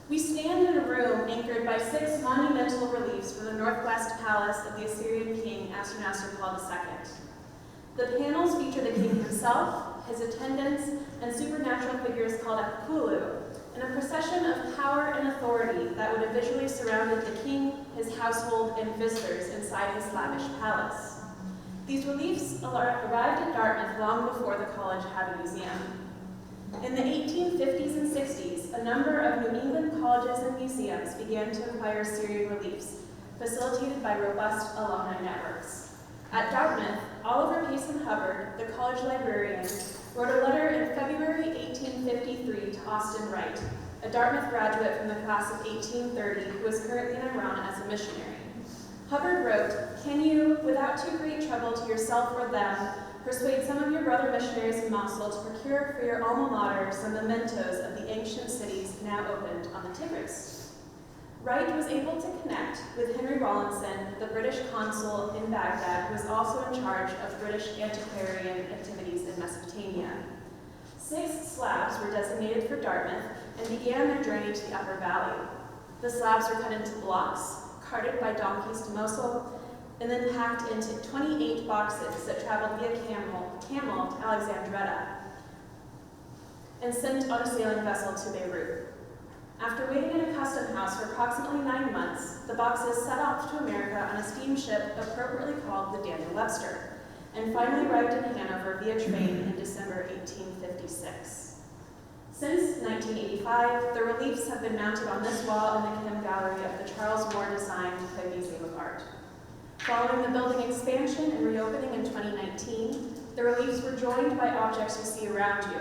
We stand in a room anchored by 6 monumental reliefs from the northwest palace of the Assyrian king Ashurnasirpal II. The panels feature the king himself, his attendants, and supernatural figures called Akulu, in a procession of power and authority that would have visually surrounded the king, his household, and visitors inside his lavish palace. These reliefs arrived at Dartmouth long before the college had a museum. In the 1850s and 60s, a number of New England colleges and museums began to acquire Syrian reliefs, facilitated by robust alumni networks. At Dartmouth, Oliver Payson Hubbard, the college librarian, wrote a letter in February 1853 to Austin Wright, a Dartmouth graduate from the class of 1830 who is currently in Iran as a missionary. Hubbard wrote, "Can you, without too great trouble to yourself or them, persuade some of your brother missionaries in Mosul to procure for your alma mater some mementos of the ancient cities now opened on the Tigris?" Wright was able to connect with Henry Rawlinson, the British consul in Baghdad, who was also in charge of British antiquarian activities in Mesopotamia. 6 slabs were designated for Dartmouth and began their journey to the Upper Valley. The slabs were cut into blocks, carted by donkeys to Mosul, and then packed into 28 boxes that traveled via camel to Alexandretta and sent on a sailing vessel to Beirut. After waiting in a custom house for approximately 9 months, the boxes set off to America on a steamship appropriately called the Daniel Webster, and finally arrived in Hanover via train in December 1856. Since 1985, the reliefs have been mounted on this wall in the Kim Gallery of the Charles Moore-designed Hood Museum of Art. Following the building expansion and reopening in 2019, the reliefs were joined by objects you see around you,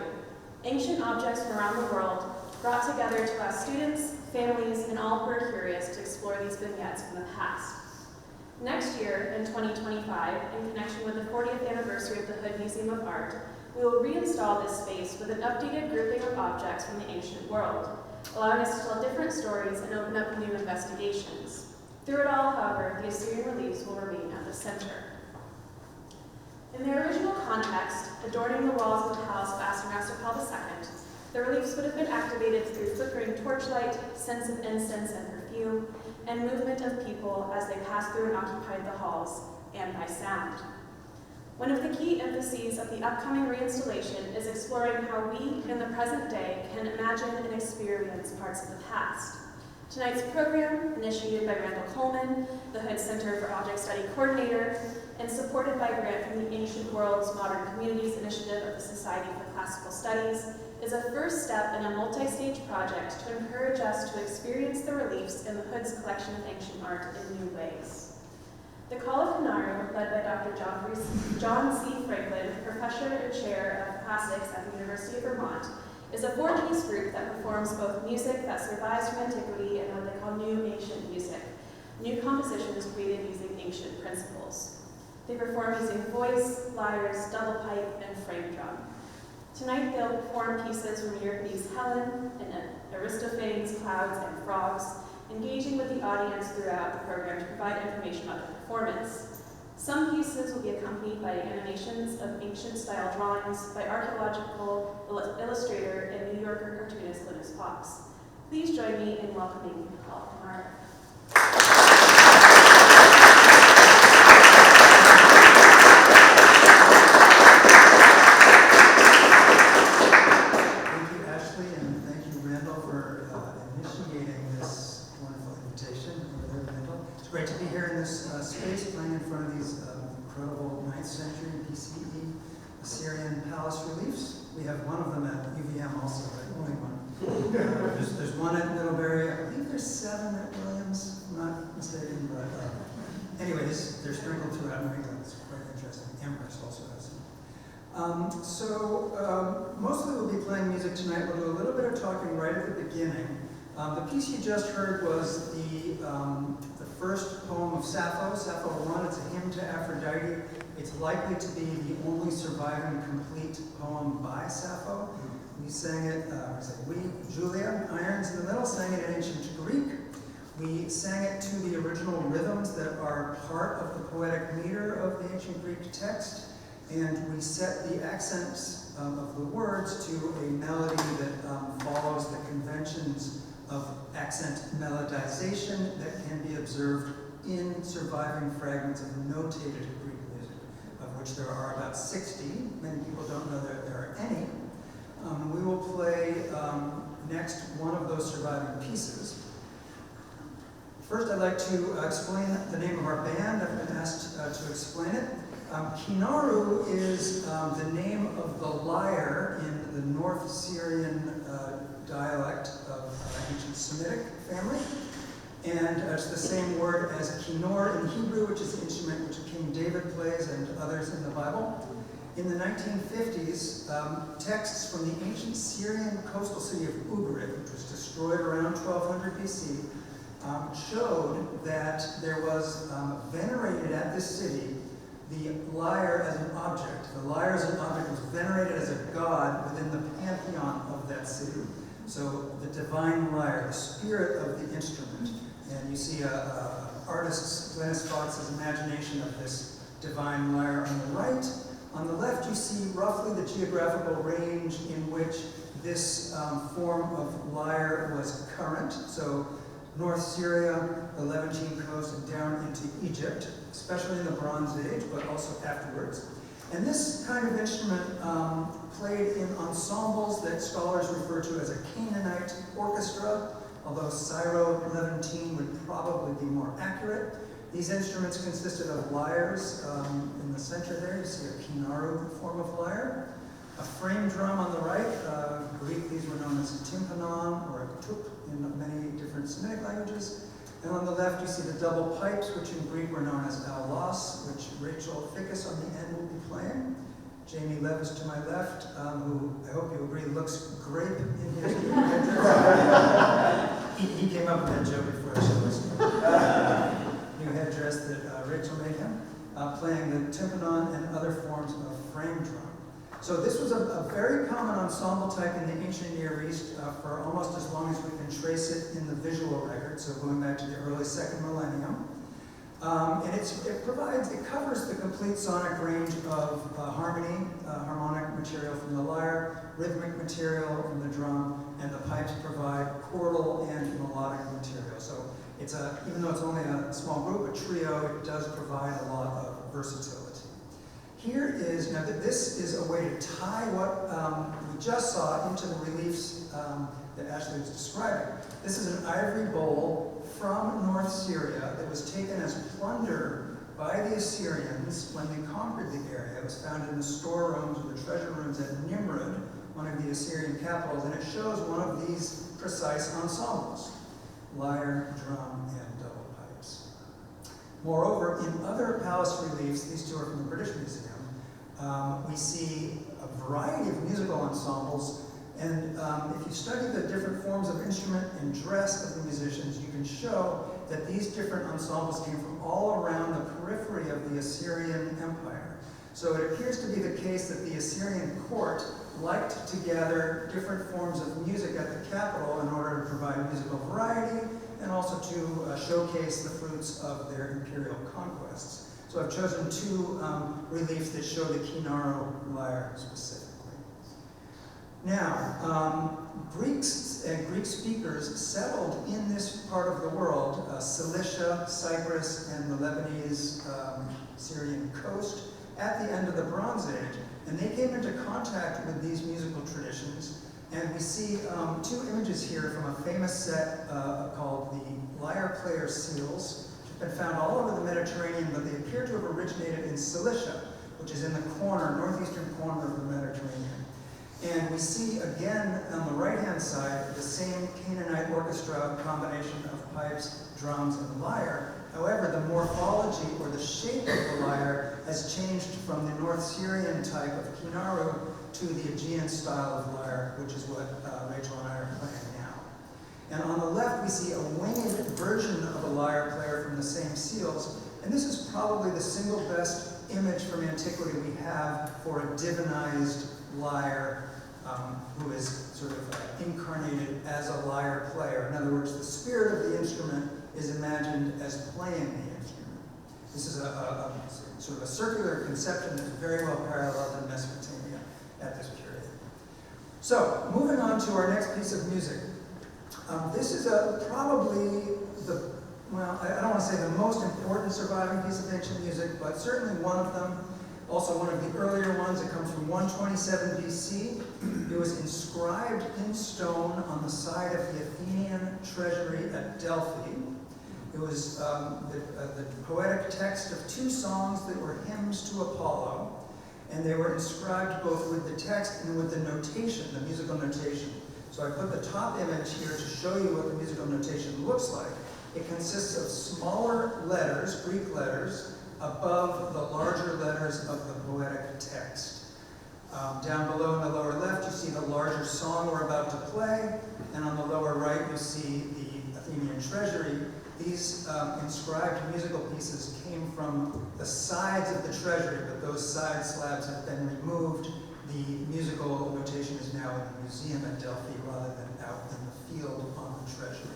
ancient objects from around the world, brought together to allow students, families, and all who are curious to explore these vignettes from the past. Next year, in 2025, in connection with the 40th anniversary of the Hood Museum of Art, we will reinstall this space with an updated grouping of objects from the ancient world, allowing us to tell different stories and open up new investigations. Through it all, however, the Assyrian reliefs will remain at the center. In their original context, adorning the walls of the palace of Ashurnasirpal II, the reliefs would have been activated through flickering torchlight, scents of incense and perfume, and movement of people as they passed through and occupied the halls, and by sound. One of the key emphases of the upcoming reinstallation is exploring how we, in the present day, can imagine and experience parts of the past. Tonight's program, initiated by Randall Coleman, the Hood Center for Object Study Coordinator, and supported by a grant from the Ancient Worlds Modern Communities Initiative of the Society for Classical Studies, is a first step in a multi-stage project to encourage us to experience the reliefs in the Hood's collection of ancient art in new ways. The Call of Kinnaru, led by Dr. John C. Franklin, Professor and Chair of Classics at the University of Vermont, is a four-piece group that performs both music that survives from antiquity and what they call new ancient music, new compositions created using ancient principles. They perform using voice, lyres, double pipe, and frame drum. Tonight they'll perform pieces from Euripides' Helen and Aristophanes' Clouds and Frogs, engaging with the audience throughout the program to provide information about the performance. Some pieces will be accompanied by animations of ancient-style drawings by archaeological illustrator and New Yorker cartoonist Linus Fox. Please join me in welcoming the Call of Kinnaru. Great to be here in this space, playing in front of these incredible 9th century BCE Assyrian palace reliefs. We have one of them at UVM also, right? Only one. There's one at Middlebury. I believe there's 7 at Williams, if I'm not mistaken. But anyway, they're sprinkled throughout New England. It's quite interesting. Amherst also has some. Mostly we'll be playing music tonight. We'll do a little bit of talking right at the beginning. The piece you just heard was the first poem of Sappho, Sappho I. It's a hymn to Aphrodite. It's likely to be the only surviving complete poem by Sappho. We sang it, Julia Irons in the middle, sang it in ancient Greek. We sang it to the original rhythms that are part of the poetic meter of the ancient Greek text. And we set the accents of the words to a melody that follows the conventions of accent melodization that can be observed in surviving fragments of notated Greek music, of which there are about 60. Many people don't know that there are any. We will play next one of those surviving pieces. First, I'd like to explain the name of our band. I've been asked to explain it. Kinnaru is the name of the lyre in the North Syrian dialect of ancient Semitic family. And it's the same word as kinnor in Hebrew, which is the instrument which King David plays and others in the Bible. In the 1950s, texts from the ancient Syrian coastal city of Ugarit, which was destroyed around 1200 BC, showed that there was venerated at this city the lyre as an object. The lyre as an object was venerated as a god within the pantheon of that city. So the divine lyre, the spirit of the instrument. And you see artist Linus Fox's imagination of this divine lyre on the right. On the left, you see roughly the geographical range in which this form of lyre was current. So North Syria, the Levantine coast, and down into Egypt, especially in the Bronze Age, but also afterwards. And this kind of instrument played in ensembles that scholars refer to as a Canaanite orchestra, although Syro-Levantine would probably be more accurate. These instruments consisted of lyres. In the center there, you see a Kinnaru form of lyre. A frame drum on the right. Greek, these were known as a tympanon or a tup in many different Semitic languages. And on the left, you see the double pipes, which in Greek were known as aulos, which Rachel Fickus on the end will be playing. Jamie Levis to my left, who I hope you agree looks great in his new headdress. He came up with that joke before the show started. New headdress that Rachel made him, playing the tympanon and other forms of frame drum. So this was a very common ensemble type in the ancient Near East for almost as long as we can trace it in the visual record, so going back to the early 2nd millennium. And it covers the complete sonic range of harmony, harmonic material from the lyre, rhythmic material from the drum, and the pipes provide chordal and melodic material. So it's even though it's only a small group, a trio, it does provide a lot of versatility. Here is, now this is a way to tie what we just saw into the reliefs that Ashley was describing. This is an ivory bowl from North Syria that was taken as plunder by the Assyrians when they conquered the area. It was found in the storerooms or the treasure rooms at Nimrud, one of the Assyrian capitals, and it shows one of these precise ensembles: lyre, drum, and double pipes. Moreover, in other palace reliefs, these two are from the British Museum, we see a variety of musical ensembles, and if you study the different forms of instrument and dress of the musicians, you can show that these different ensembles came from all around the periphery of the Assyrian Empire. So it appears to be the case that the Assyrian court liked to gather different forms of music at the capital in order to provide musical variety and also to showcase the fruits of their imperial conquests. So I've chosen two reliefs that show the Kinnaru lyre specifically. Now, Greeks and Greek speakers settled in this part of the world, Cilicia, Cyprus, and the Lebanese Syrian coast, at the end of the Bronze Age, and they came into contact with these musical traditions. And we see two images here from a famous set called the Lyre Player Seals, which have been found all over the Mediterranean, but they appear to have originated in Cilicia, which is in the corner, northeastern corner of the Mediterranean. And we see again on the right-hand side the same Canaanite orchestra combination of pipes, drums, and lyre. However, the morphology or the shape of the lyre has changed from the North Syrian type of Kinnaru to the Aegean style of lyre, which is what Rachel and I are playing now. And on the left, we see a winged version of a lyre player from the same seals, and this is probably the single best image from antiquity we have for a divinized lyre who is sort of incarnated as a lyre player. In other words, the spirit of the instrument is imagined as playing the instrument. This is a sort of a circular conception that's very well paralleled in Mesopotamia at this period. So, moving on to our next piece of music. This is probably the, well, I don't want to say the most important surviving piece of ancient music, but certainly one of them. Also one of the earlier ones. It comes from 127 BC. It was inscribed in stone on the side of the Athenian treasury at Delphi. It was the poetic text of two songs that were hymns to Apollo, and they were inscribed both with the text and with the notation, the musical notation. So I put the top image here to show you what the musical notation looks like. It consists of smaller letters, Greek letters, above the larger letters of the poetic text. Down below in the lower left, you see the larger song we're about to play, and on the lower right, you see the Athenian treasury. These inscribed musical pieces came from the sides of the treasury, but those side slabs have been removed. The musical notation is now in the museum at Delphi rather than out in the field on the treasury.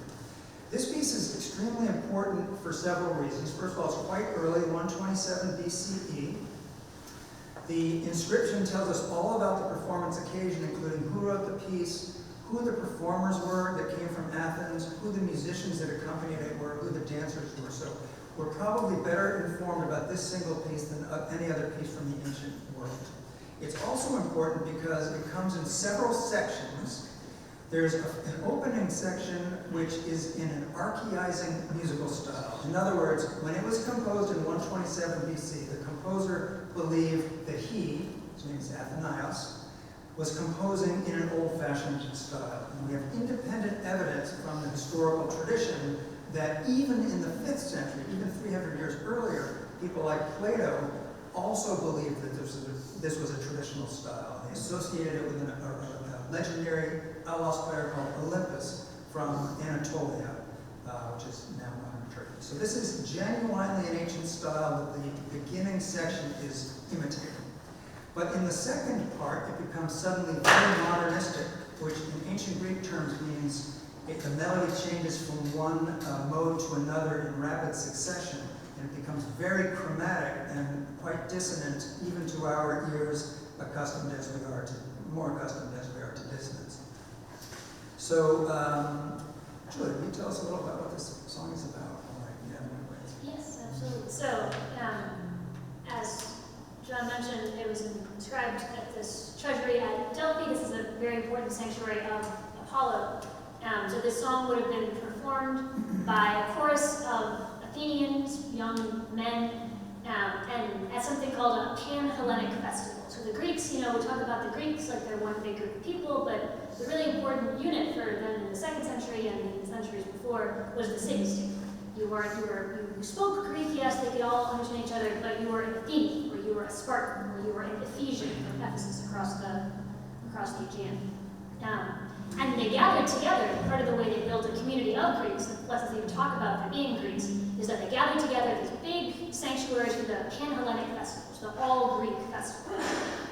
This piece is extremely important for several reasons. First of all, it's quite early, 127 BCE. The inscription tells us all about the performance occasion, including who wrote the piece, who the performers were that came from Athens, who the musicians that accompanied it were, who the dancers were. So we're probably better informed about this single piece than any other piece from the ancient world. It's also important because it comes in several sections. There's an opening section which is in an archaizing musical style. In other words, when it was composed in 127 BC, the composer believed that he, his name is Athenios, was composing in an old-fashioned style. And we have independent evidence from the historical tradition that even in the 5th century, even 300 years earlier, people like Plato also believed that this was a traditional style. They associated it with a legendary outlaw player called Olympus from Anatolia, which is now modern Turkey. So this is genuinely an ancient style that the beginning section is imitating. But in the second part, it becomes suddenly very modernistic, which in ancient Greek terms means the melody changes from one mode to another in rapid succession, and it becomes very chromatic and quite dissonant, even to our ears, more accustomed as we are to dissonance. So, Julie, can you tell us a little about what this song is about? Yes, absolutely. So, as John mentioned, it was inscribed at this treasury at Delphi. This is a very important sanctuary of Apollo. So this song would have been performed by a chorus of Athenians, young men, and at something called a Pan-Hellenic festival. So the Greeks, we talk about the Greeks like they're one big group of people, but the really important unit for them in the 2nd century and in the centuries before was the city-state. You spoke Greek, yes, they could all understand each other, but you were an Athenian, or you were a Spartan, or you were an Ephesian from Ephesus across the Aegean. And they gathered together. Part of the way they built a community of Greeks, the lessons they even talk about for being Greeks, is that they gathered together at these big sanctuaries for the Pan-Hellenic festivals, the all-Greek festival.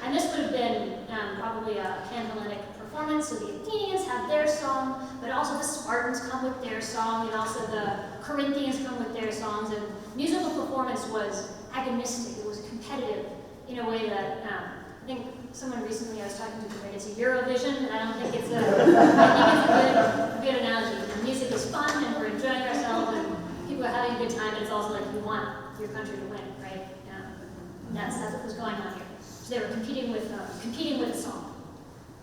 And this would have been probably a Pan-Hellenic performance, so the Athenians have their song, but also the Spartans come with their song, and also the Corinthians come with their songs, and musical performance was agonistic, it was competitive in a way that, I think someone recently I was talking to compared it to Eurovision, and I think it's a good analogy. The music is fun, and we're enjoying ourselves, and people are having a good time, but it's also like you want your country to win, right? That's what was going on here. So they were competing with a song.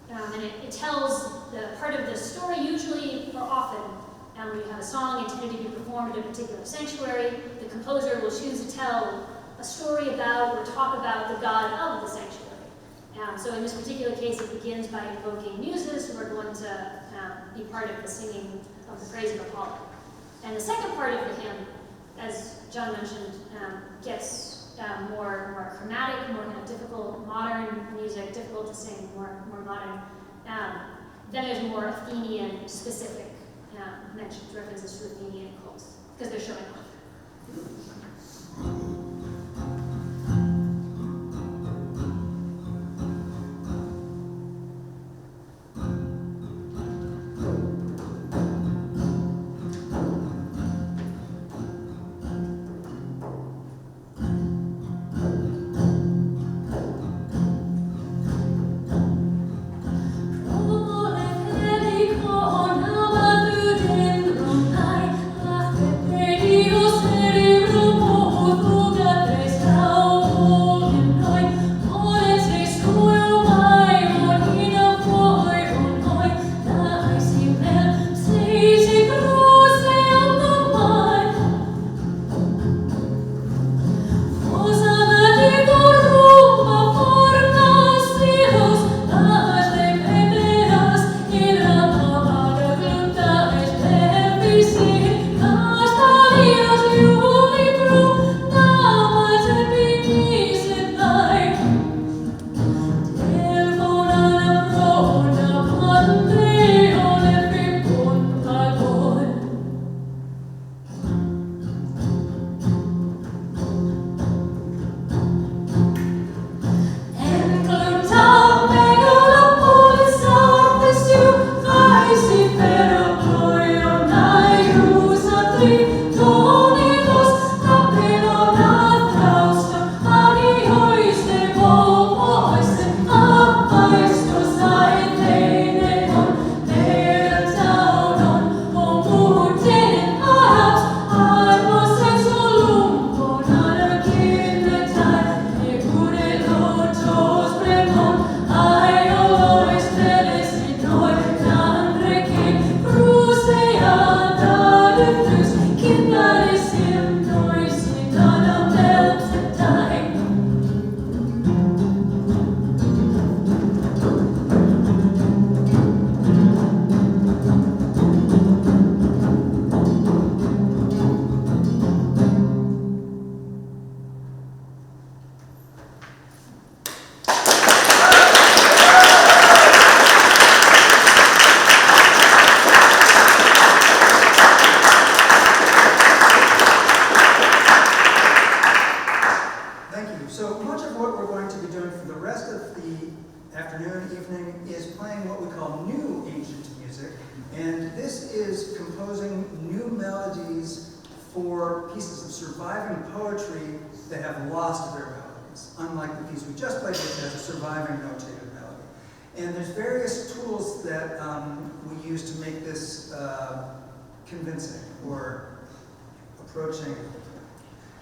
And it tells the part of the story, usually or often, when you have a song intended to be performed at a particular sanctuary, the composer will choose to tell a story about or talk about the god of the sanctuary. So in this particular case, it begins by invoking muses who are going to be part of the singing of the praise of Apollo. And the second part of the hymn, as John mentioned, gets more chromatic, more kind of difficult, modern music, difficult to sing, more modern. Then there's more Athenian-specific mentions, references to Athenian cults, because they're showing off. Convincing or approaching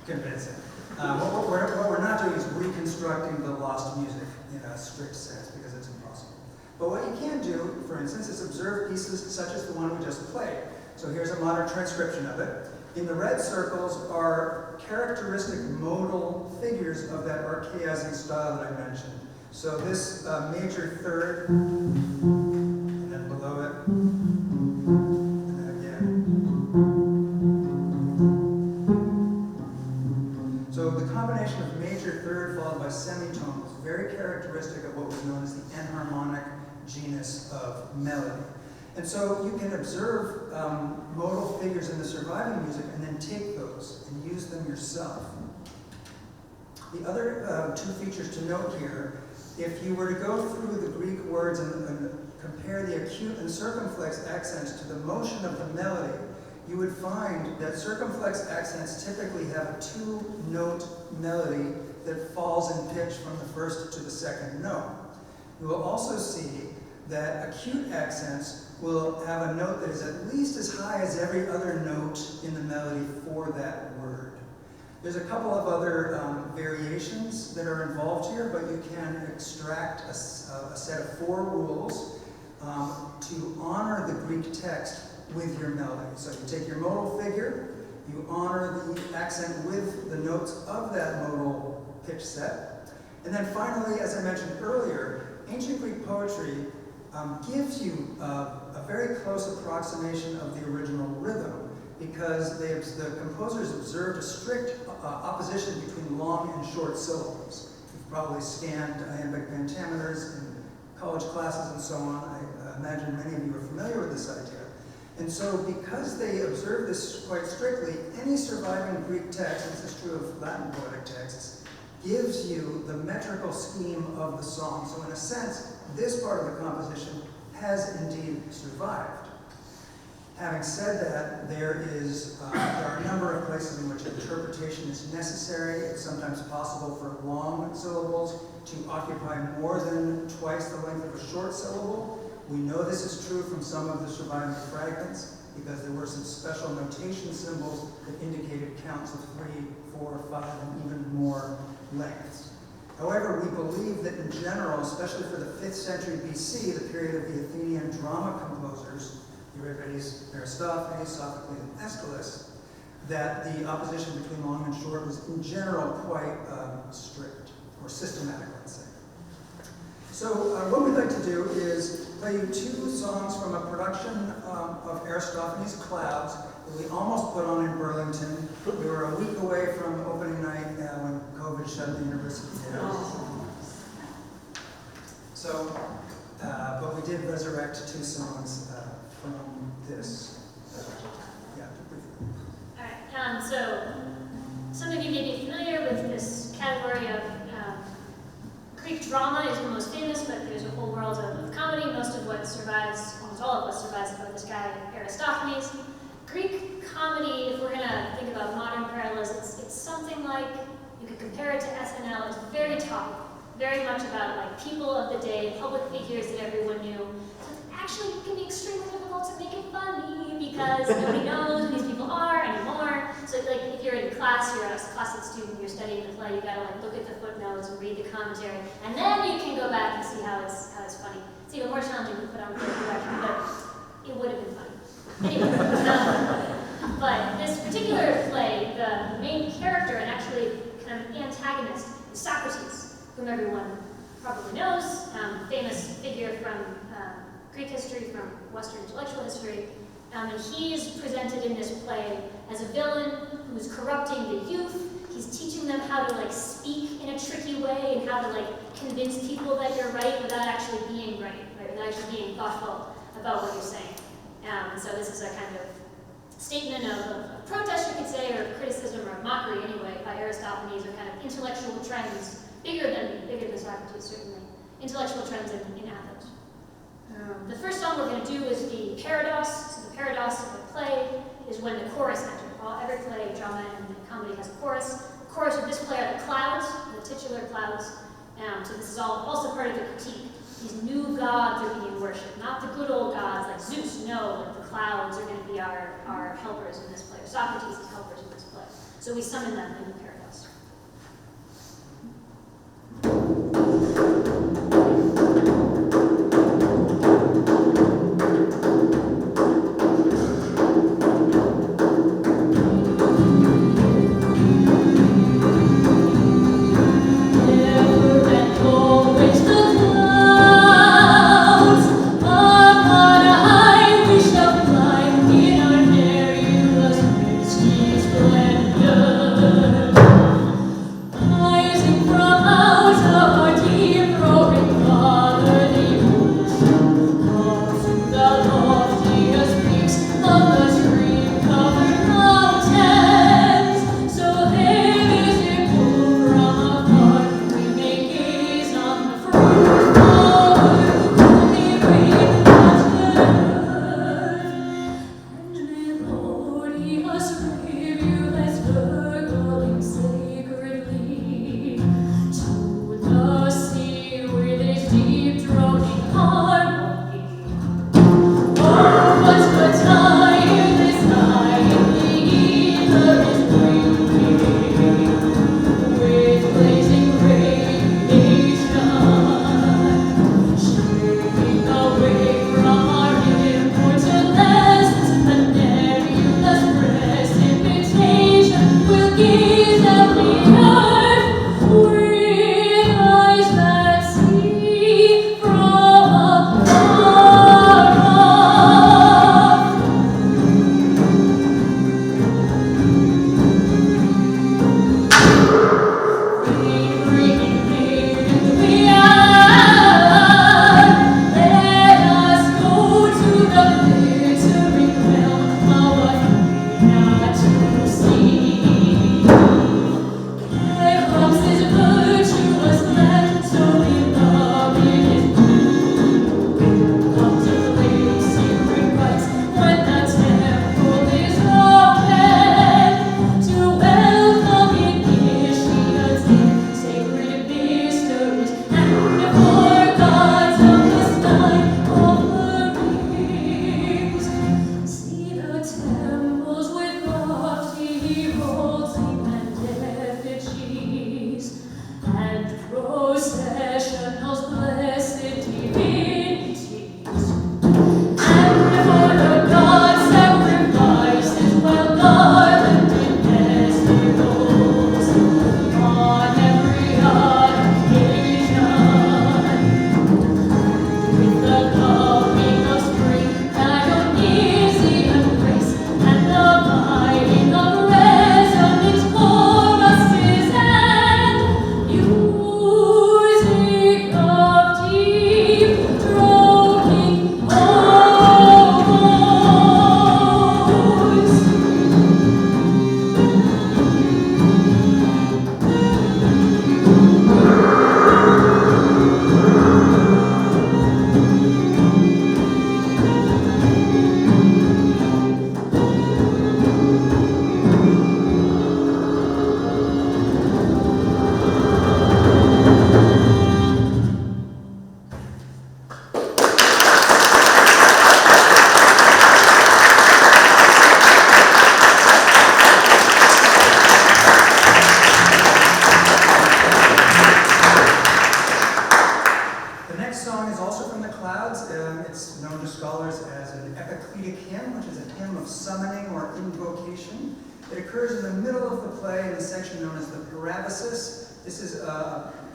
convincing. What we're not doing is reconstructing the lost music in a strict sense because it's impossible. But what you can do, for instance, is observe pieces such as the one we just played. So here's a modern transcription of it. In the red circles are characteristic modal figures of that archaizing style that I mentioned. So this major third, and then below it, and then again. So the combination of major third followed by semitone is very characteristic of what was known as the enharmonic genus of melody. And so you can observe modal figures in the surviving music and then take those and use them yourself. The other two features to note here, if you were to go through the Greek words and compare the acute and circumflex accents to the motion of the melody, you would find that circumflex accents typically have a two-note melody that falls in pitch from the first to the second note. You will also see that acute accents will have a note that is at least as high as every other note in the melody for that word. There's a couple of other variations that are involved here, but you can extract a set of 4 rules to honor the Greek text with your melody. So you take your modal figure, you honor the accent with the notes of that modal pitch set, and then finally, as I mentioned earlier, ancient Greek poetry gives you a very close approximation of the original rhythm because the composers observed a strict opposition between long and short syllables. You've probably scanned iambic pentameters in college classes and so on. I imagine many of you are familiar with this idea. And so because they observe this quite strictly, any surviving Greek text, and this is true of Latin poetic texts, gives you the metrical scheme of the song. So in a sense, this part of the composition has indeed survived. Having said that, there are a number of places in which interpretation is necessary. It's sometimes possible for long syllables to occupy more than twice the length of a short syllable. We know this is true from some of the surviving fragments because there were some special notation symbols that indicated counts of 3, 4, 5, and even more lengths. However, we believe that in general, especially for the 5th century BC, the period of the Athenian drama composers, Euripides, Aristophanes, Sophocles, and Aeschylus, that the opposition between long and short was in general quite strict, or systematic, let's say. So what we'd like to do is play you 2 songs from a production of Aristophanes' Clouds that we almost put on in Burlington. We were a week away from opening night when COVID shut the university down. So, but we did resurrect 2 songs from this. Yeah, briefly. All right, so some of you may be familiar with this category of Greek drama is the most famous, but there's a whole world of comedy. Most of what survives, almost all of what survives about this guy, Aristophanes. Greek comedy, if we're going to think about modern parallels, it's something like, you could compare it to SNL, it's very topical, very much about like people of the day, public figures that everyone knew. So it actually can be extremely difficult to make it funny because nobody knows who these people are anymore. So like if you're in class, you're a classic student, you're studying the play, you gotta like look at the footnotes and read the commentary, and then you can go back and see how it's funny. It's even more challenging to put on the direction, but it would have been funny. Anyway, but this particular play, the main character and actually kind of antagonist is Socrates, whom everyone probably knows, famous figure from Greek history, from Western intellectual history. And he is presented in this play as a villain who is corrupting the youth. He's teaching them how to like speak in a tricky way and how to like convince people that you're right without actually being right, without actually being thoughtful about what you're saying. So this is a kind of statement of protest, you could say, or criticism or mockery anyway by Aristophanes, or kind of intellectual trends, bigger than Socrates certainly, intellectual trends in Athens. The first song we're going to do is the parados. So the parados of the play is when the chorus enters. Every play, drama, and comedy has a chorus. The chorus of this play are the clouds, the titular clouds. So this is also part of the critique. These new gods are being worshipped, not the good old gods like Zeus. No, like the clouds are going to be our helpers in this play. Socrates' helpers in this play. So we summon them in the parados.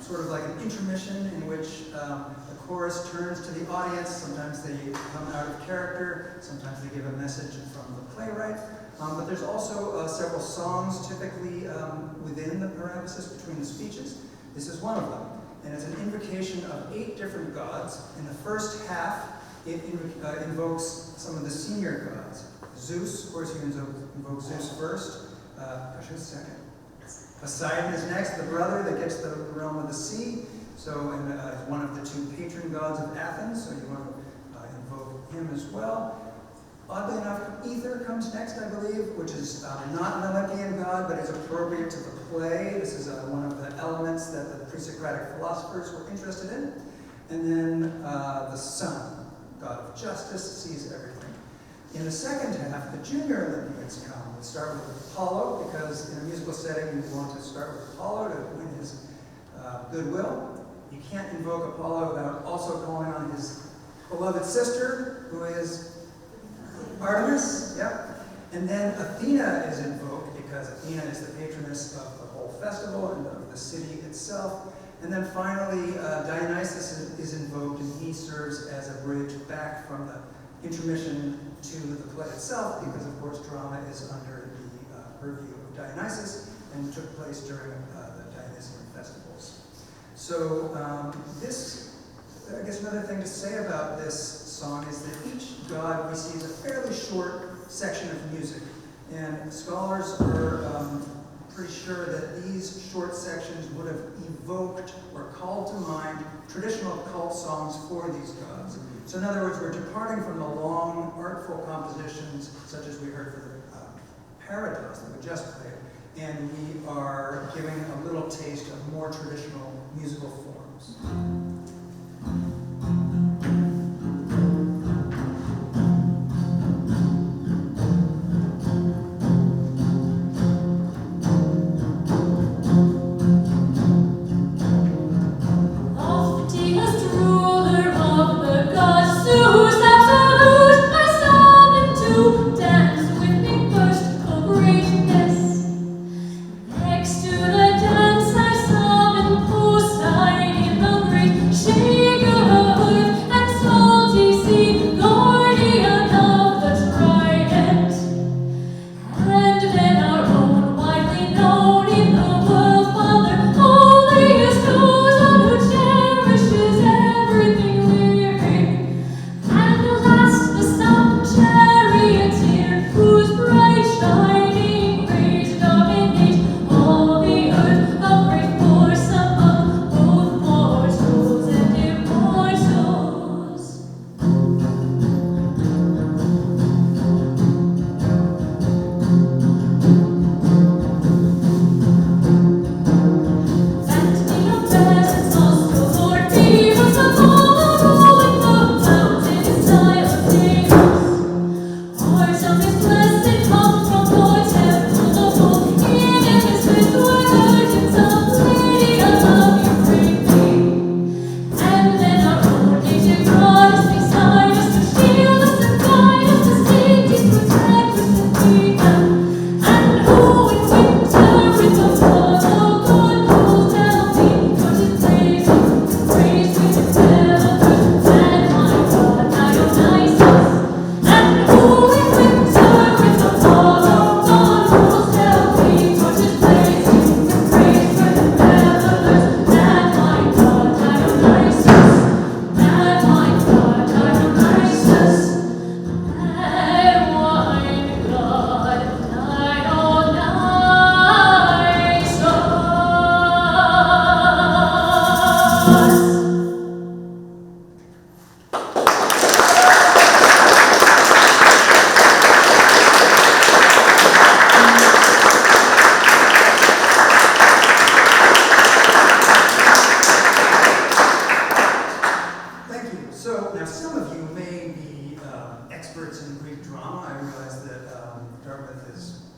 Sort of like an intermission in which the chorus turns to the audience. Sometimes they come out of character, sometimes they give a message from the playwright. But there's also several songs typically within the parabasis between the speeches. This is one of them. And it's an invocation of 8 different gods. In the first half, it invokes some of the senior gods. Zeus, of course, you invoke Zeus first. Second. Poseidon is next, the brother that gets the realm of the sea. So, and one of the 2 patron gods of Athens, so you want to invoke him as well. Oddly enough, Ether comes next, I believe, which is not an Olympian god, but is appropriate to the play. This is one of the elements that the pre-Socratic philosophers were interested in. And then the sun, god of justice, sees everything. In the second half, the junior Olympians come. We start with Apollo, because in a musical setting, you want to start with Apollo to win his goodwill. You can't invoke Apollo without also calling on his beloved sister, who is Artemis. Yep. And then Athena is invoked, because Athena is the patroness of the whole festival and of the city itself. And then finally, Dionysus is invoked, and he serves as a bridge back from the intermission to the play itself, because of course drama is under the purview of Dionysus and took place during the Dionysian festivals. So I guess another thing to say about this song is that each god receives a fairly short section of music, and scholars are pretty sure that these short sections would have evoked or called to mind traditional cult songs for these gods. So in other words, we're departing from the long, artful compositions, such as we heard for the Parados that we just played, and we are giving a little taste of more traditional musical forms. She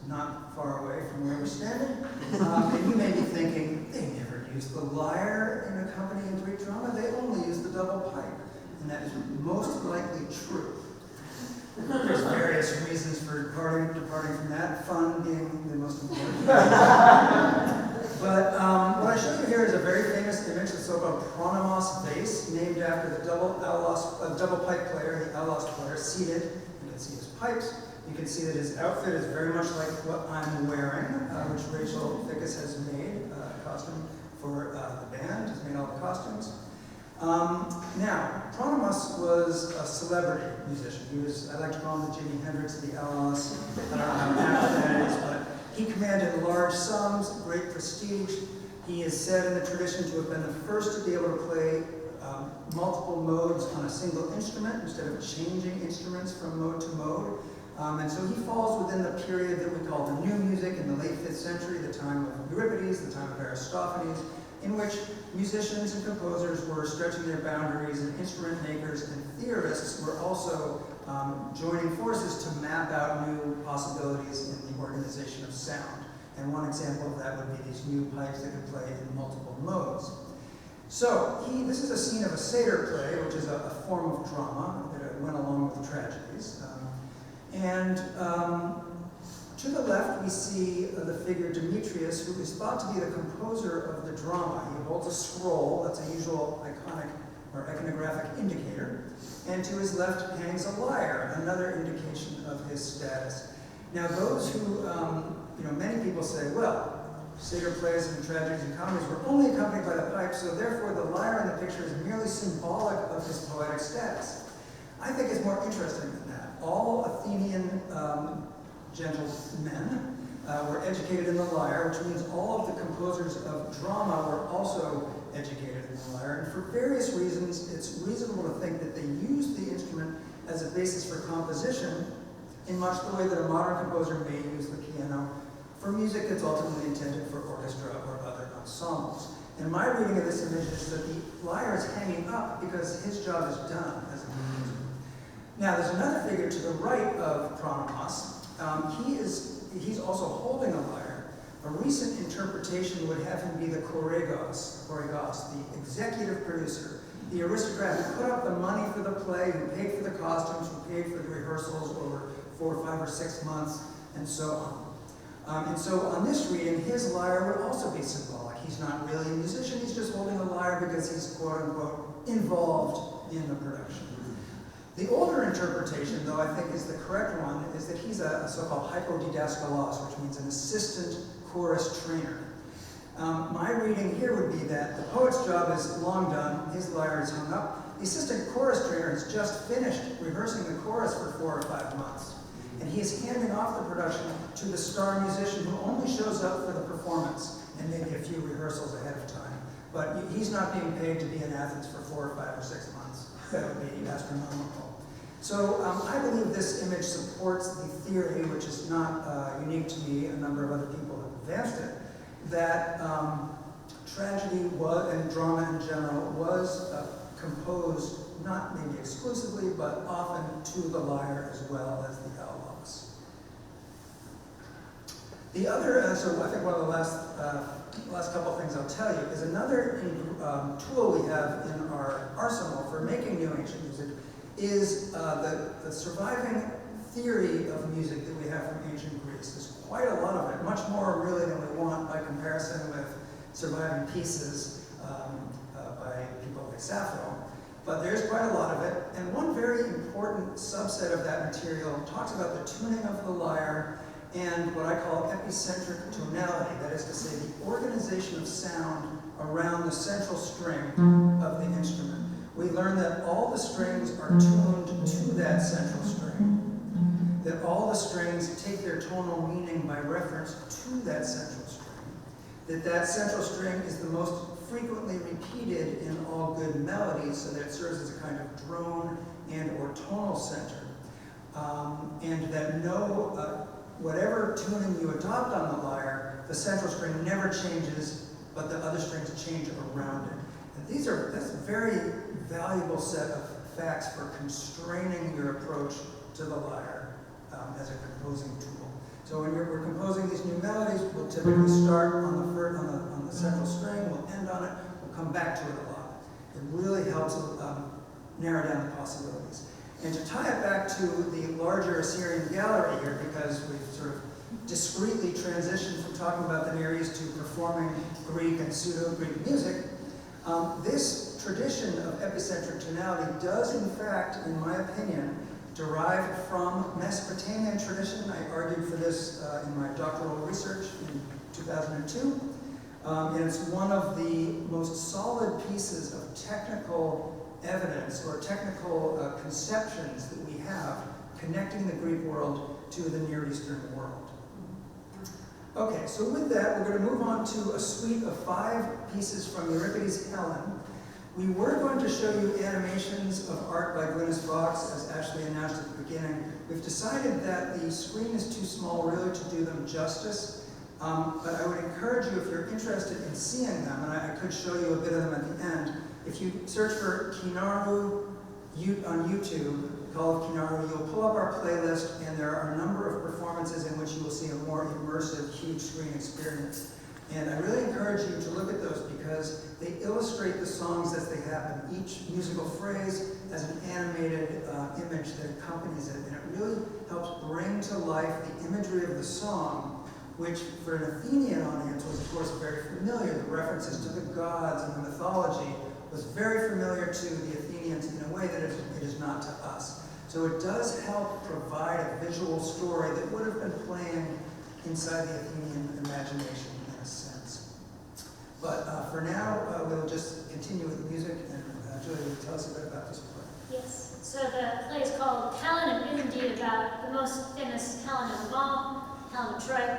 not far away from where we're standing. And you may be thinking, they never used the lyre in accompanying Greek drama, they only used the double pipe. And that is most likely true. There's various reasons for departing from that, fun being the most important. But what I show you here is a very famous image, the so-called Pronymos vase, named after the double pipe player, the allos player, seated. You can see his pipes. You can see that his outfit is very much like what I'm wearing, which Rachel Fickus has made, a costume for the band, has made all the costumes. Now, Pronymos was a celebrity musician. He was, I like to call him the Jimi Hendrix of the allos. I don't know how accurate that is, but he commanded large sums, great prestige. He is said in the tradition to have been the first to be able to play multiple modes on a single instrument instead of changing instruments from mode to mode. And so he falls within the period that we call the New Music in the late 5th century, the time of Euripides, the time of Aristophanes, in which musicians and composers were stretching their boundaries, and instrument makers and theorists were also joining forces to map out new possibilities in the organization of sound. And one example of that would be these new pipes that could play in multiple modes. So, this is a scene of a satyr play, which is a form of drama that went along with tragedies. To the left, we see the figure Demetrius, who is thought to be the composer of the drama. He holds a scroll, that's a usual iconic or iconographic indicator. And to his left hangs a lyre, another indication of his status. Now, those who, many people say, well, satyr plays and tragedies and comedies were only accompanied by the pipe, so therefore the lyre in the picture is merely symbolic of his poetic status. I think it's more interesting than that. All Athenian gentlemen were educated in the lyre, which means all of the composers of drama were also educated in the lyre. And for various reasons, it's reasonable to think that they used the instrument as a basis for composition in much the way that a modern composer may use the piano for music that's ultimately intended for orchestra or other ensembles. And my reading of this image is that the lyre is hanging up because his job is done as a composer. Now, there's another figure to the right of Pronymos. He's also holding a lyre. A recent interpretation would have him be the choregos, the executive producer, the aristocrat who put up the money for the play, who paid for the costumes, who paid for the rehearsals over 4, 5, or 6 months, and so on. And so on this reading, his lyre would also be symbolic. He's not really a musician, he's just holding a lyre because he's quote-unquote involved in the production. The older interpretation, though I think is the correct one, is that he's a so-called hypodidaskalos, which means an assistant chorus trainer. My reading here would be that the poet's job is long done, his lyre is hung up. The assistant chorus trainer has just finished rehearsing the chorus for 4 or 5 months. And he is handing off the production to the star musician who only shows up for the performance and maybe a few rehearsals ahead of time. But he's not being paid to be in Athens for 4 or 5 or 6 months. That would be astronomical. So I believe this image supports the theory, which is not unique to me, a number of other people have advanced it, that tragedy and drama in general was composed, not maybe exclusively, but often to the lyre as well as the allos. The other, so I think one of the last couple of things I'll tell you is another tool we have in our arsenal for making new ancient music is the surviving theory of music that we have from ancient Greece. There's quite a lot of it, much more really than we want by comparison with surviving pieces by people like Sappho. But there's quite a lot of it, and one very important subset of that material talks about the tuning of the lyre and what I call epicentric tonality, that is to say the organization of sound around the central string of the instrument. We learn that all the strings are tuned to that central string, that all the strings take their tonal meaning by reference to that central string, that central string is the most frequently repeated in all good melodies, so that it serves as a kind of drone and or tonal center, and that whatever tuning you adopt on the lyre, the central string never changes, but the other strings change around it. And that's a very valuable set of facts for constraining your approach to the lyre as a composing tool. So when we're composing these new melodies, we'll typically start on the central string, we'll end on it, we'll come back to it a lot. It really helps narrow down the possibilities. And to tie it back to the larger Assyrian gallery here, because we've sort of discreetly transitioned from talking about the Near East to performing Greek and pseudo-Greek music, this tradition of epicentric tonality does, in fact, in my opinion, derive from Mesopotamian tradition. I argued for this in my doctoral research in 2002. And it's one of the most solid pieces of technical evidence or technical conceptions that we have connecting the Greek world to the Near Eastern world. Okay, so with that, we're going to move on to a suite of 5 pieces from Euripides' Helen. We were going to show you animations of art by Glynis Fox, as Ashley announced at the beginning. We've decided that the screen is too small really to do them justice, but I would encourage you, if you're interested in seeing them, and I could show you a bit of them at the end, if you search for Kinnaru on YouTube, Call of Kinnaru, you'll pull up our playlist, and there are a number of performances in which you will see a more immersive, huge screen experience. And I really encourage you to look at those because they illustrate the songs as they happen. Each musical phrase has an animated image that accompanies it, and it really helps bring to life the imagery of the song, which for an Athenian audience was, of course, very familiar. The references to the gods and the mythology was very familiar to the Athenians in a way that it is not to us. So it does help provide a visual story that would have been playing inside the Athenian imagination in a sense. But for now, we'll just continue with the music, and Julia will tell us a bit about this play. Yes, so the play is called Helen, and is indeed about the most famous Helen of them all, Helen of Troy.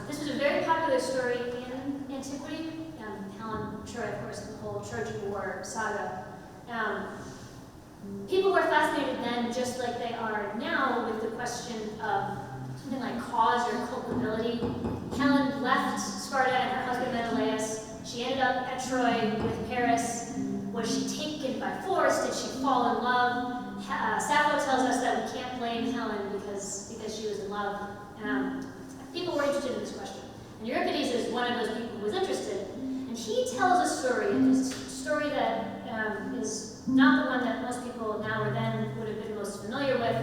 This was a very popular story in antiquity. Helen of Troy, of course, the whole Trojan War saga. People were fascinated then, just like they are now, with the question of something like cause or culpability. Helen left Sparta and her husband Menelaus. She ended up at Troy with Paris. Was she taken by force? Did she fall in love? Sappho tells us that we can't blame Helen because she was in love. People were interested in this question. And Euripides is one of those people who was interested. And he tells a story, and it's a story that is not the one that most people now or then would have been most familiar with.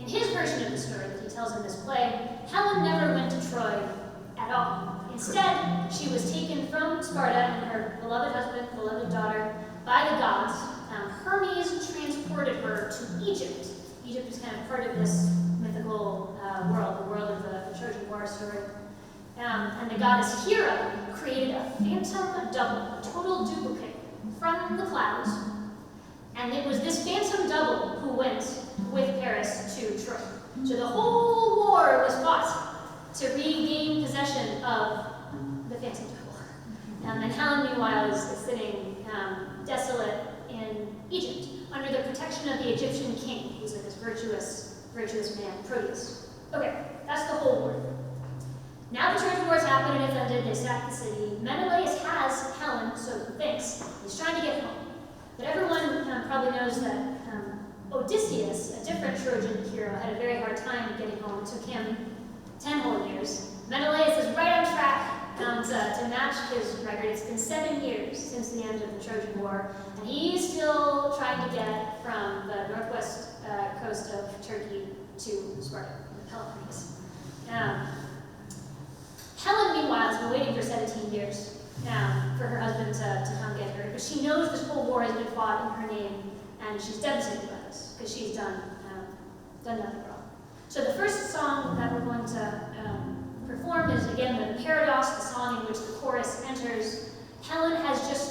In his version of the story that he tells in this play, Helen never went to Troy at all. Instead, she was taken from Sparta and her beloved husband, beloved daughter, by the gods. Hermes transported her to Egypt. Egypt is kind of part of this mythical world, the world of the Trojan War story. And the goddess Hera created a phantom double, a total duplicate from the clouds. And it was this phantom double who went with Paris to Troy. So the whole war was fought to regain possession of the phantom double. And Helen, meanwhile, is sitting desolate in Egypt under the protection of the Egyptian king, who's like this virtuous man, Proteus. Okay, that's the whole war. Now the Trojan War's happened and it's ended, they sacked the city. Menelaus has Helen, so he thinks. He's trying to get home. But everyone probably knows that Odysseus, a different Trojan hero, had a very hard time getting home. It took him 10 whole years. Menelaus is right on track to match his record. It's been 7 years since the end of the Trojan War, and he's still trying to get from the northwest coast of Turkey to Sparta, the Peloponnese. Helen, meanwhile, has been waiting for 17 years for her husband to come get her, but she knows this whole war has been fought in her name, and she's devastated by this, because she's done nothing wrong. So the first song that we're going to perform is, again, the Paradox, the song in which the chorus enters. Helen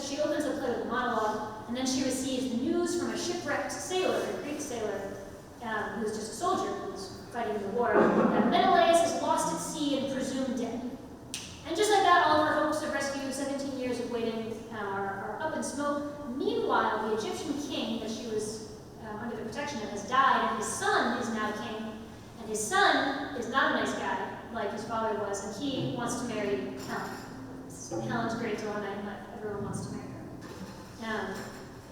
she opens the play with a monologue, and then she receives the news from a shipwrecked sailor, a Greek sailor, who's just a soldier who's fighting the war, that Menelaus is lost at sea and presumed dead. And just like that, all of her hopes of rescue, 17 years of waiting, are up in smoke. Meanwhile, the Egyptian king that she was under the protection of has died, and his son is now king. And his son is not a nice guy, like his father was, and he wants to marry Helen. Helen's great dilemma, but everyone wants to marry her.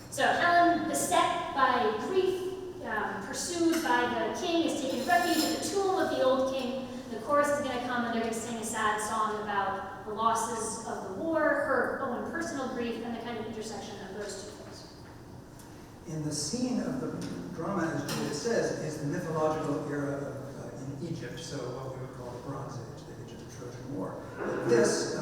So Helen, beset by grief, pursued by the king, is taken refuge at the tomb of the old king. chorus is going to come and they're going to sing a sad song about the losses of the war, her own personal grief, and the kind of intersection of those two things. In the scene of the drama, as Julia says, is the mythological era in Egypt, so what we would call the Bronze Age, the age of the Trojan War. This,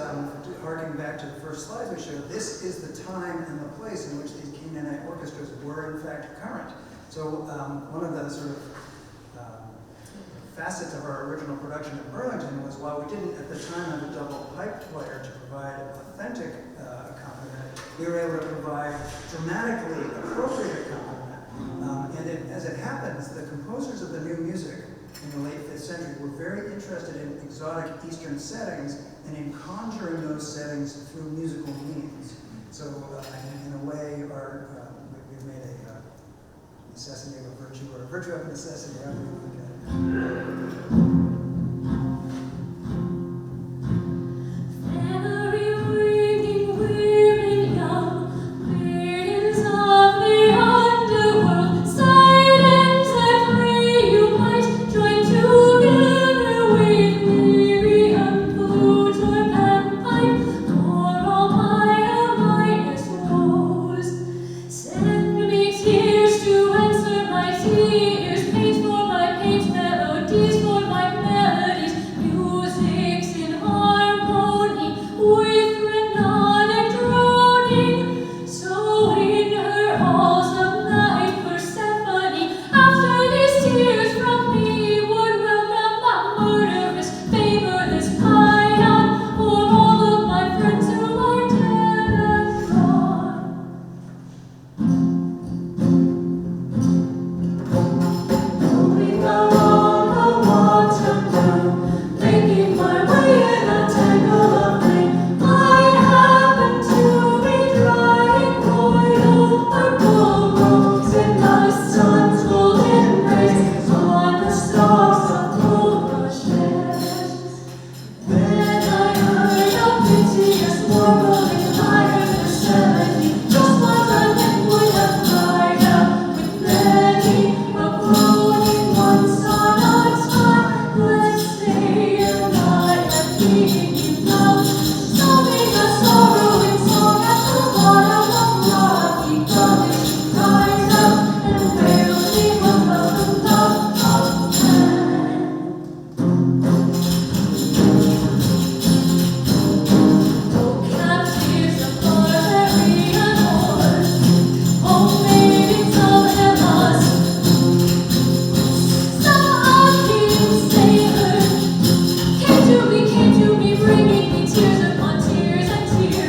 harking back to the first slides we showed, this is the time and the place in which these Canaanite orchestras were in fact current. So one of the sort of facets of our original production at Burlington was, while we didn't at the time have a double pipe player to provide authentic accompaniment, we were able to provide dramatically appropriate accompaniment. As it happens, the composers of the new music in the late 5th century were very interested in exotic Eastern settings and in conjuring those settings through musical means. So in a way, we've made a necessity of a virtue, or a virtue of necessity, however you look at it. Tears upon tears and tears.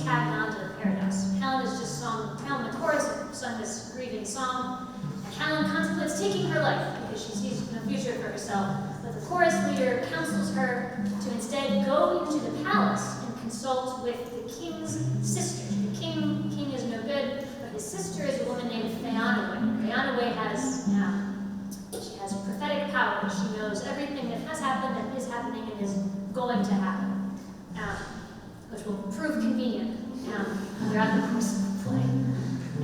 tagged on to the paradox. Helen the chorus sung this grieving song, and Helen contemplates taking her life because she sees no future for herself. But the chorus leader counsels her to instead go into the palace and consult with the king's sister. The king is no good, but his sister is a woman named Kinnaru. Kinnaru she has prophetic power. She knows everything that has happened, that is happening, and is going to happen, which will prove convenient throughout the course of the play.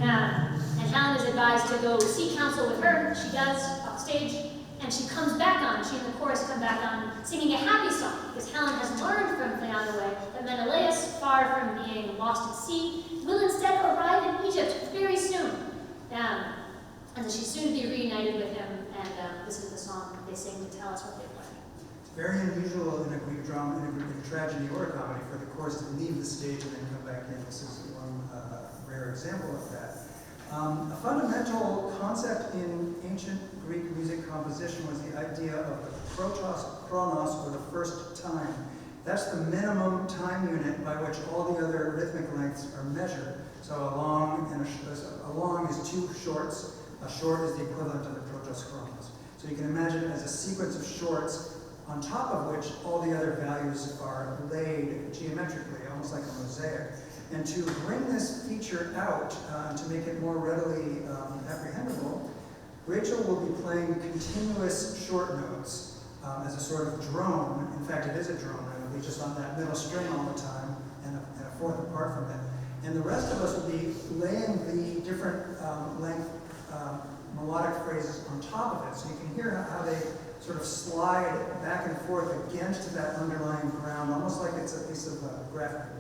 And Helen is advised to go seek counsel with her. She does, off stage, and she comes back on, she and the chorus come back on, singing a happy song, because Helen has learned from Kinnaru that Menelaus, far from being lost at sea, will instead arrive in Egypt very soon. And that she's soon to be reunited with him, and this is the song they sing to tell us what they've learned. It's very unusual in a Greek drama, in a tragedy or a comedy, for the chorus to leave the stage and then come back in. This is one rare example of that. A fundamental concept in ancient Greek music composition was the idea of the protos chronos, or the first time. That's the minimum time unit by which all the other rhythmic lengths are measured. So a long is two shorts. A short is the equivalent of the protos chronos. So you can imagine it as a sequence of shorts on top of which all the other values are laid geometrically, almost like a mosaic. And to bring this feature out, to make it more readily apprehendable, Rachel will be playing continuous short notes as a sort of drone. In fact, it is a drone. It'll be just on that middle string all the time and a fourth apart from it. And the rest of us will be laying the different length melodic phrases on top of it. So you can hear how they sort of slide back and forth against that underlying ground, almost like it's a piece of graph paper.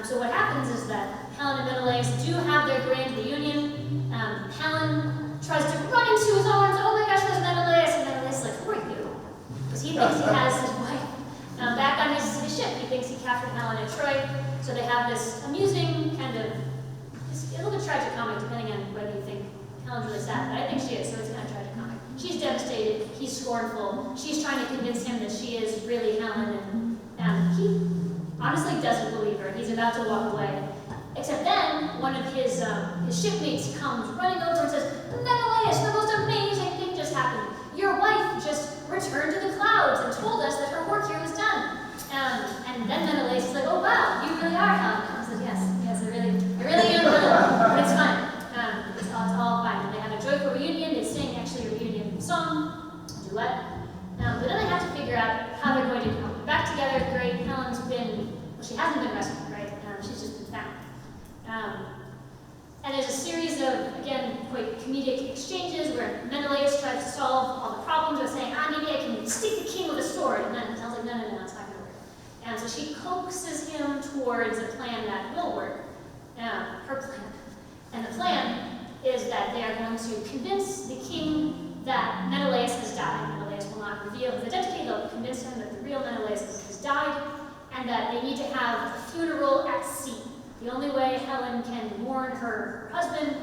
So what happens is that Helen and Menelaus do have their grand reunion. Helen tries to run into his arms. Oh my gosh, there's Menelaus. And Menelaus is like, who are you? Because he thinks he has his wife back on his ship. He thinks he captured Helen at Troy. So they have this amusing kind of, it's a little bit tragicomic depending on whether you think Helen's really sad. But I think she is, so it's kind of tragicomic. She's devastated. He's scornful. She's trying to convince him that she is really Helen. And he honestly doesn't believe her. He's about to walk away. Except then, one of his shipmates comes running over and says, Menelaus, the most amazing thing just happened. Your wife just returned to the clouds and told us that her work here was done. And then Menelaus is like, oh wow, you really are Helen. And I said, yes, I really am Helen. But it's fine. It's all fine. And they have a joyful reunion. They sing actually a reunion song, a duet. But then they have to figure out how they're going to come back together. Great. Helen's been, well, she hasn't been rescued, right? She's just been found. And there's a series of, again, quite comedic exchanges where Menelaus tries to solve all the problems by saying, maybe I can stick the king with a sword. And then Helen's like, no, it's not going to work. And so she coaxes him towards a plan that will work, her plan. And the plan is that they are going to convince the king that Menelaus has died. Menelaus will not reveal his identity. They'll convince him that the real Menelaus has died, and that they need to have a funeral at sea. The only way Helen can mourn her husband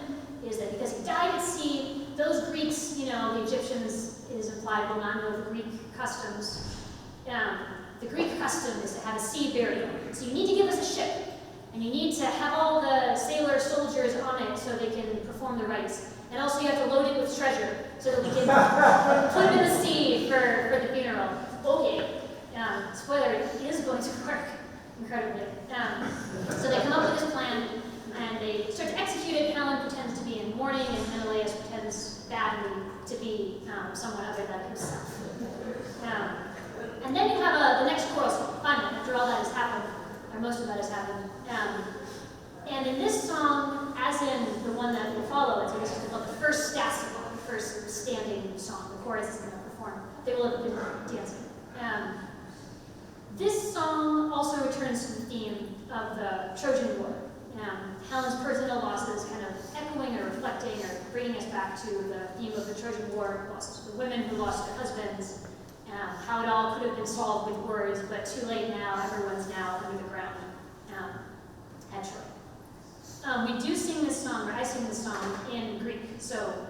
is that because he died at sea, those Greeks, the Egyptians, it is implied, will not know the Greek customs. The Greek custom is to have a sea burial. So you need to give us a ship, and you need to have all the sailor soldiers on it so they can perform the rites. And also you have to load it with treasure so that we can put it in the sea for the funeral. Okay. Spoiler, it is going to work, incredibly. So they come up with this plan, and they start to execute it. Helen pretends to be in mourning, and Menelaus pretends badly to be someone other than himself. And then you have the next choral song, finally, after all that has happened, or most of that has happened. And in this song, as in the one that will follow it, so this is called the first stassical, the first standing song, the chorus is going to perform. They will have been dancing. This song also returns to the theme of the Trojan War. Helen's personal losses kind of echoing or reflecting or bringing us back to the theme of the Trojan War losses. The women who lost their husbands, how it all could have been solved with words, but too late now, everyone's now under the ground at Troy. We do sing this song, or I sing this song in Greek, so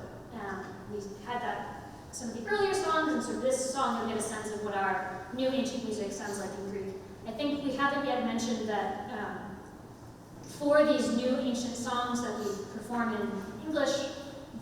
we had that some of the earlier songs, and so this song you'll get a sense of what our new ancient music sounds like in Greek. I think we haven't yet mentioned that for these new ancient songs that we perform in English,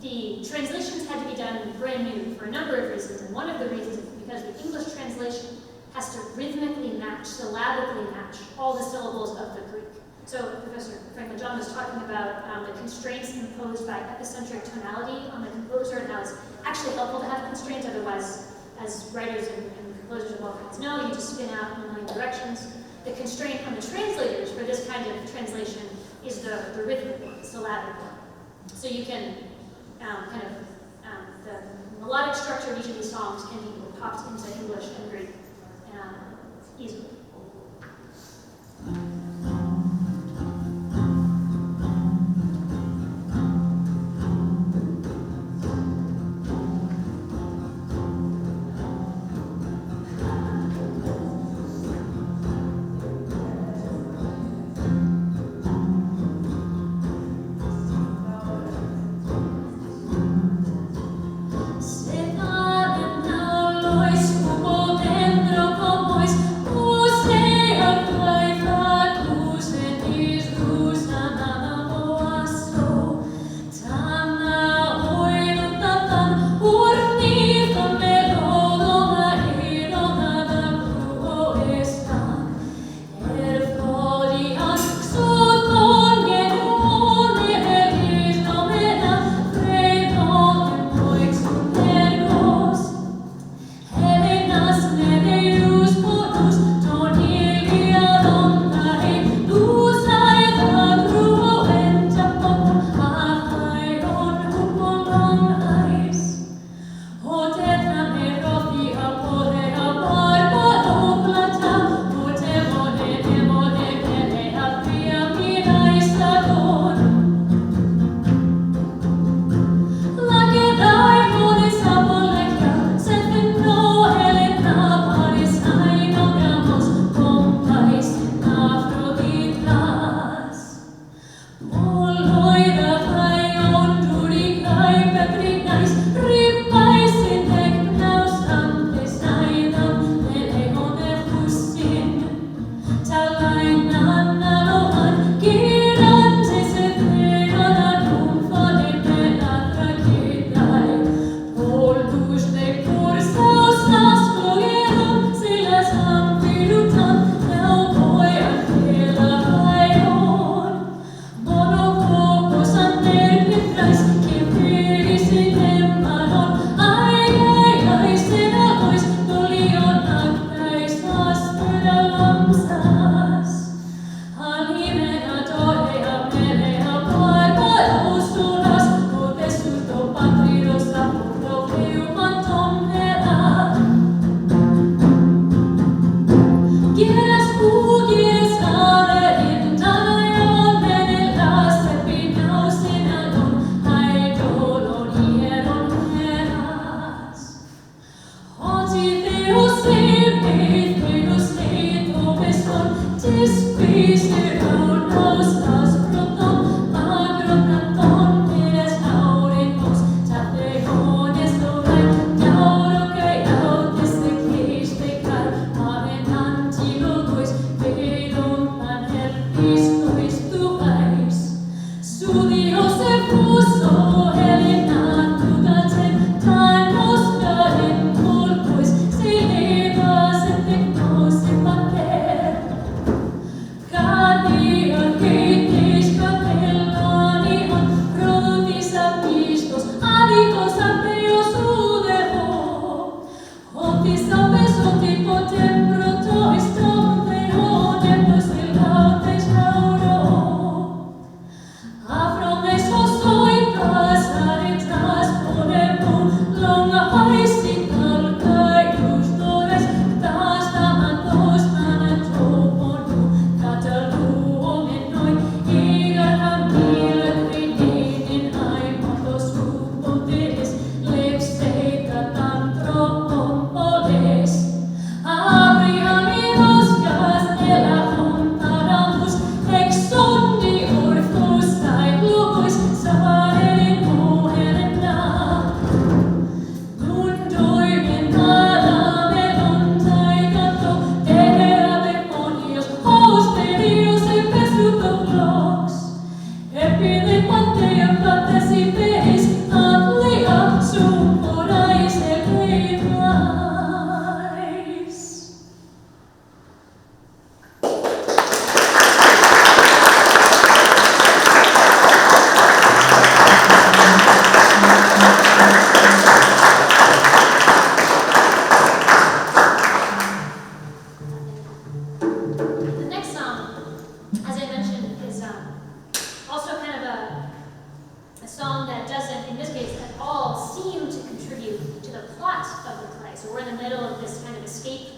the translations had to be done brand new for a number of reasons, and one of the reasons is because the English translation has to rhythmically match, syllabically match all the syllables of the Greek. So Professor Franklin John was talking about the constraints imposed by epicentric tonality on the composer, and how it's actually helpful to have constraints, otherwise, as writers and composers of all kinds know, you just spin out in a million directions. The constraint on the translators for this kind of translation is the rhythmic one, the syllabic one. So you can the melodic structure of each of these songs can be popped into English and Greek easily. Dentro como es,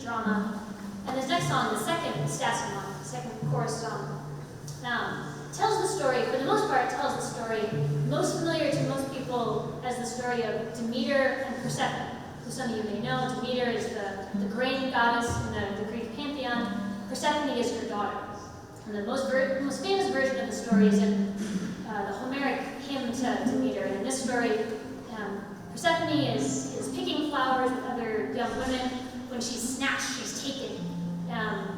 drama. And this next song, the second Stasimon, the second chorus song, tells the story, for the most part, tells the story most familiar to most people as the story of Demeter and Persephone. So some of you may know, Demeter is the grain goddess in the Greek pantheon. Persephone is her daughter. And the most famous version of the story is in the Homeric hymn to Demeter. And in this story, Persephone is picking flowers with other young women. When she's snatched, she's taken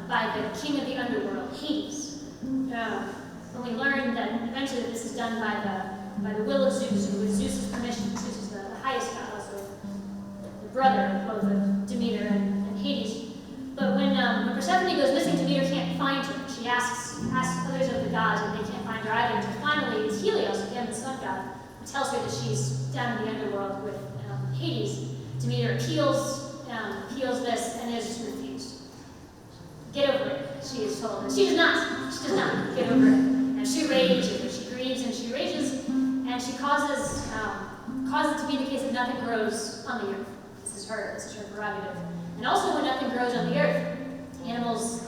by the king of the underworld, Hades. When we learn that eventually this is done by the will of Zeus, or with Zeus's permission. Zeus is the highest god, also the brother of both of Demeter and Hades. But when Persephone goes missing, Demeter can't find her. She asks others of the gods, and they can't find her either. Until finally, it's Helios, again the sun god, who tells her that she's down in the underworld with Hades. Demeter appeals this and is refused. Get over it, she is told. And she does not get over it. And she rages, and she grieves, and she rages, and she causes it to be the case that nothing grows on the earth. This is her prerogative. And also when nothing grows on the earth, animals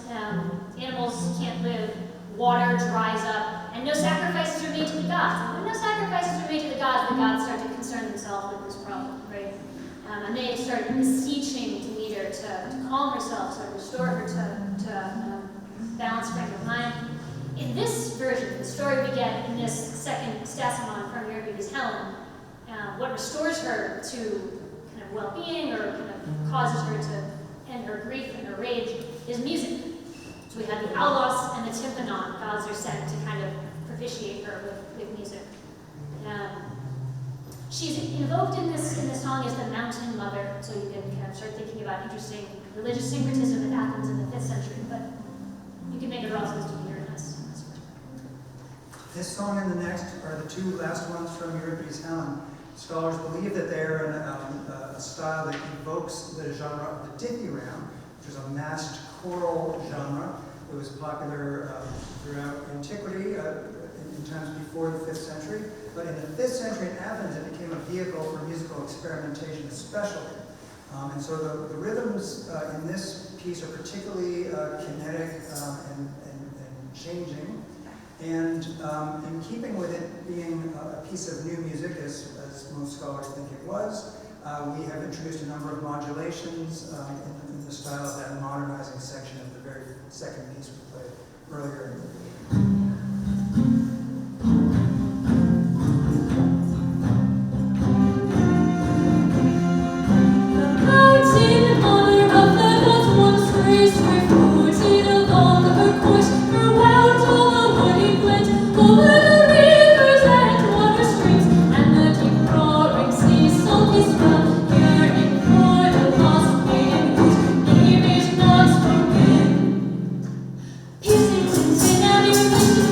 can't live, water dries up, and no sacrifices are made to the gods. And when no sacrifices are made to the gods start to concern themselves with this problem, right? And they start beseeching Demeter to calm herself, to restore her to balance frame of mind. In this version, the story we get in this second Stasimon from Euripides' Helen, what restores her to kind of well-being or kind of causes her to end her grief and her rage is music. So we have the aulos and the tympanon. Gods are sent to kind of propitiate her with music. She's invoked in this song as the mountain mother, so you can kind of start thinking about interesting religious syncretism in Athens in the 5th century, but you can make it also as Demeter in this. This song and the next are the two last ones from Euripides' Helen. Scholars believe that they're a style that evokes the genre of the dithyramb, which is a massed choral genre. It was popular throughout antiquity, in times before the 5th century. But in the 5th century in Athens, it became a vehicle for musical experimentation especially. And so the rhythms in this piece are particularly kinetic and changing. And in keeping with it being a piece of new music, as most scholars think it was, we have introduced a number of modulations in the style of that modernizing section of the very second piece we played earlier. Kisses and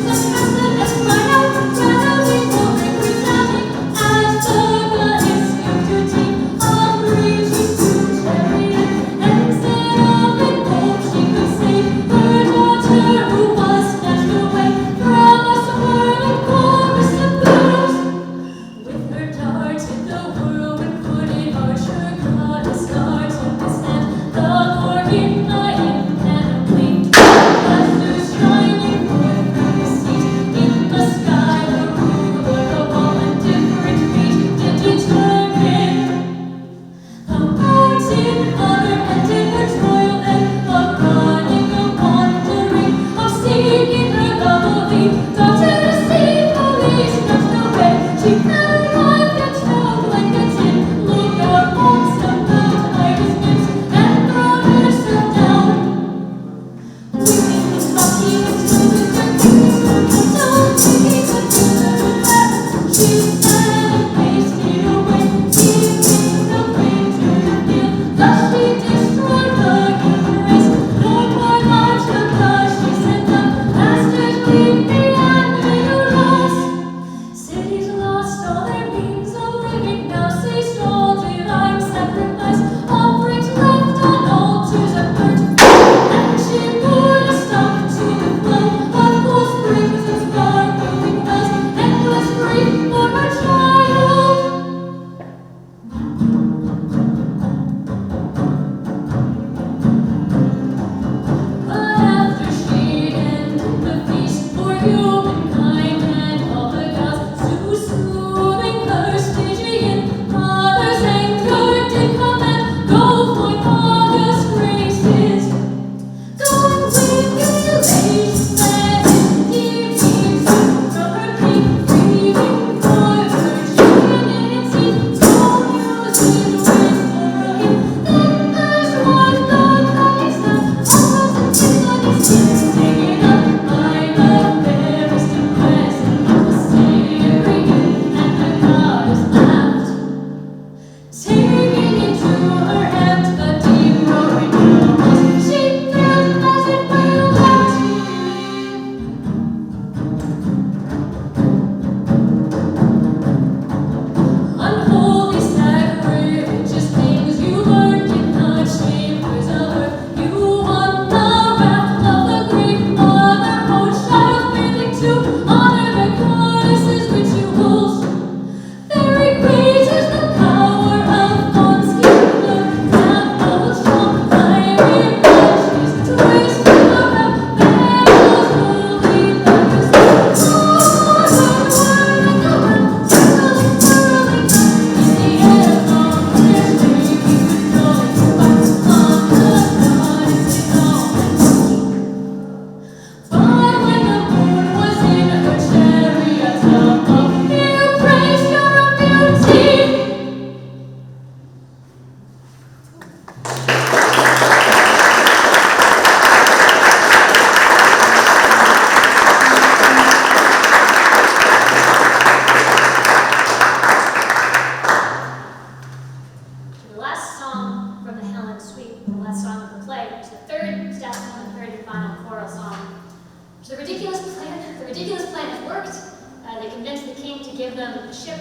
ship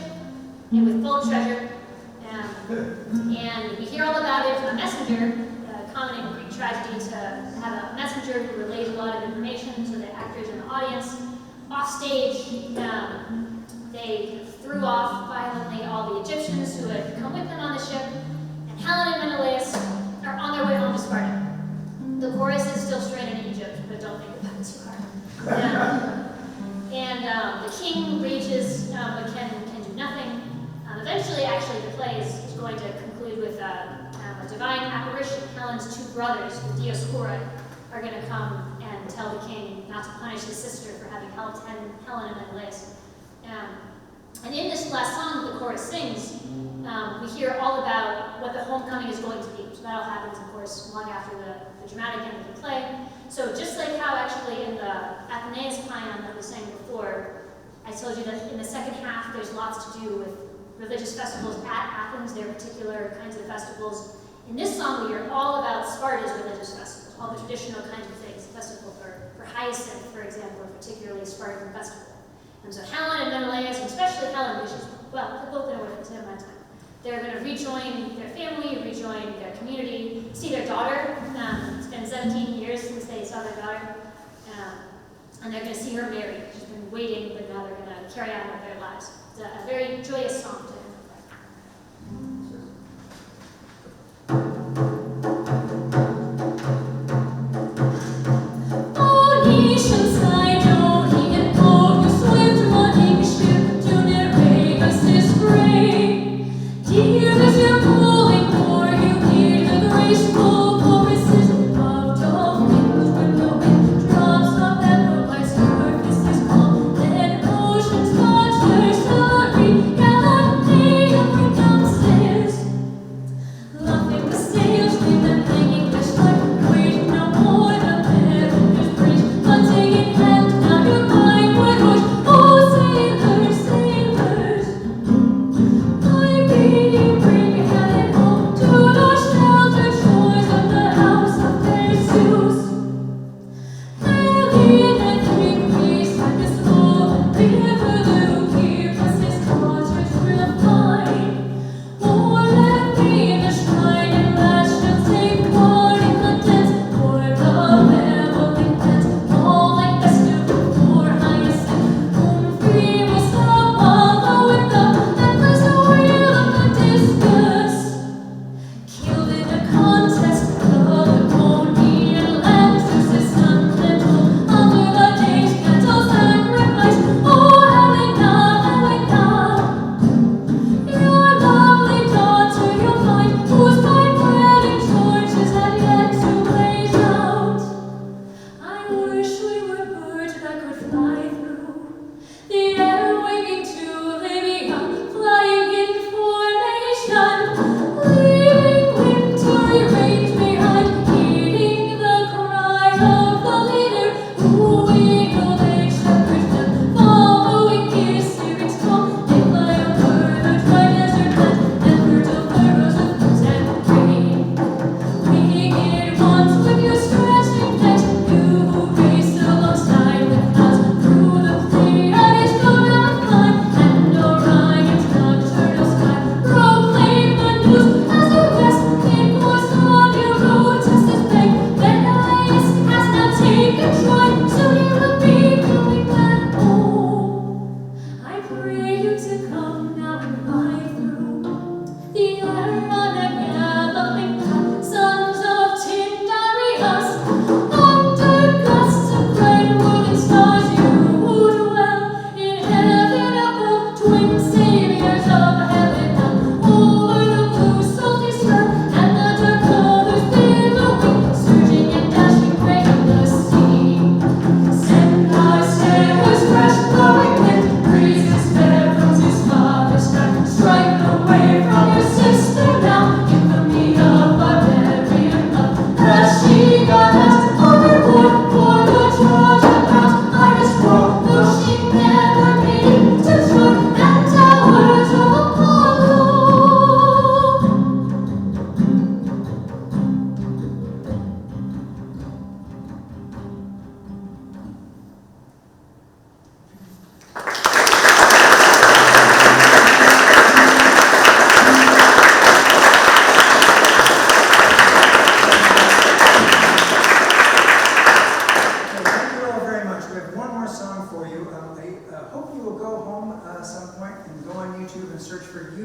and with full treasure. And we hear all about it from a messenger, common in Greek tragedy to have a messenger who relays a lot of information to the actors in the audience. Off stage, they threw off violently all the Egyptians who had come with them on the ship, and Helen and Menelaus are on their way home to Sparta. The chorus is still stranded in Egypt, but don't think about it too hard. And the king rages, but can do nothing. Eventually, actually, the play is going to conclude with a divine apparition. Helen's two brothers, the Dioscuri, are going to come and tell the king not to punish his sister for having helped Helen and Menelaus. And in this last song that the chorus sings, we hear all about what the homecoming is going to be. So that all happens, of course, long after the dramatic end of the play. So just like how actually in the Athenaeus Paean that we sang before, I told you that in the second half there's lots to do with religious festivals at Athens, their particular kinds of festivals. In this song we hear all about Sparta's religious festivals, all the traditional kinds of things. The festival for Hyacinth, for example, a particularly Spartan festival. And so Helen and Menelaus, and especially Helen, which is, well, they've both been away from that time. They're going to rejoin their family, rejoin their community, see their daughter. It's been 17 years since they saw their daughter. And they're going to see her married. She's been waiting, but now they're going to carry on with their lives. It's a very joyous song to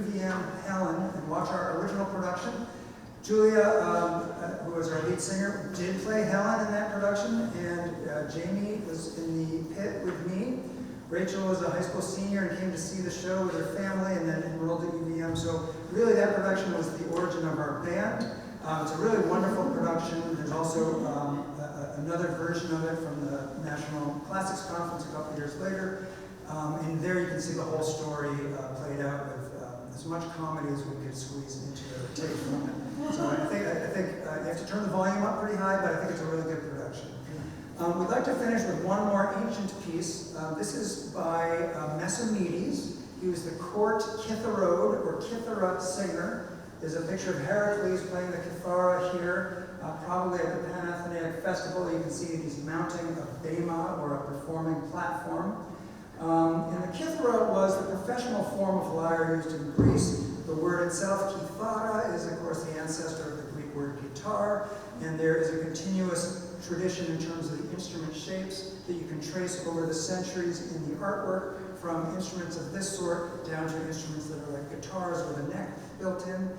UVM Helen and watch our original production. Julia, who was our lead singer, did play Helen in that production, and Jamie was in the pit with me. Rachel was a high school senior and came to see the show with her family and then enrolled at UVM. So really that production was the origin of our band. It's a really wonderful production. There's also another version of it from the National Classics Conference a couple years later. And there you can see the whole story played out with as much comedy as we could squeeze into the tape from it. So I think you have to turn the volume up pretty high, but I think it's a really good production. We'd like to finish with one more ancient piece. This is by Mesamides. He was the court Kitharode or Kithara singer. There's a picture of Heracles playing the kithara here, probably at the Panathenaic Festival. You can see that he's mounting a bema or a performing platform. And the kithara was the professional form of lyre used in Greece. The word itself, kithara, is of course the ancestor of the Greek word guitar, and there is a continuous tradition in terms of the instrument shapes that you can trace over the centuries in the artwork, from instruments of this sort down to instruments that are like guitars with a neck built in.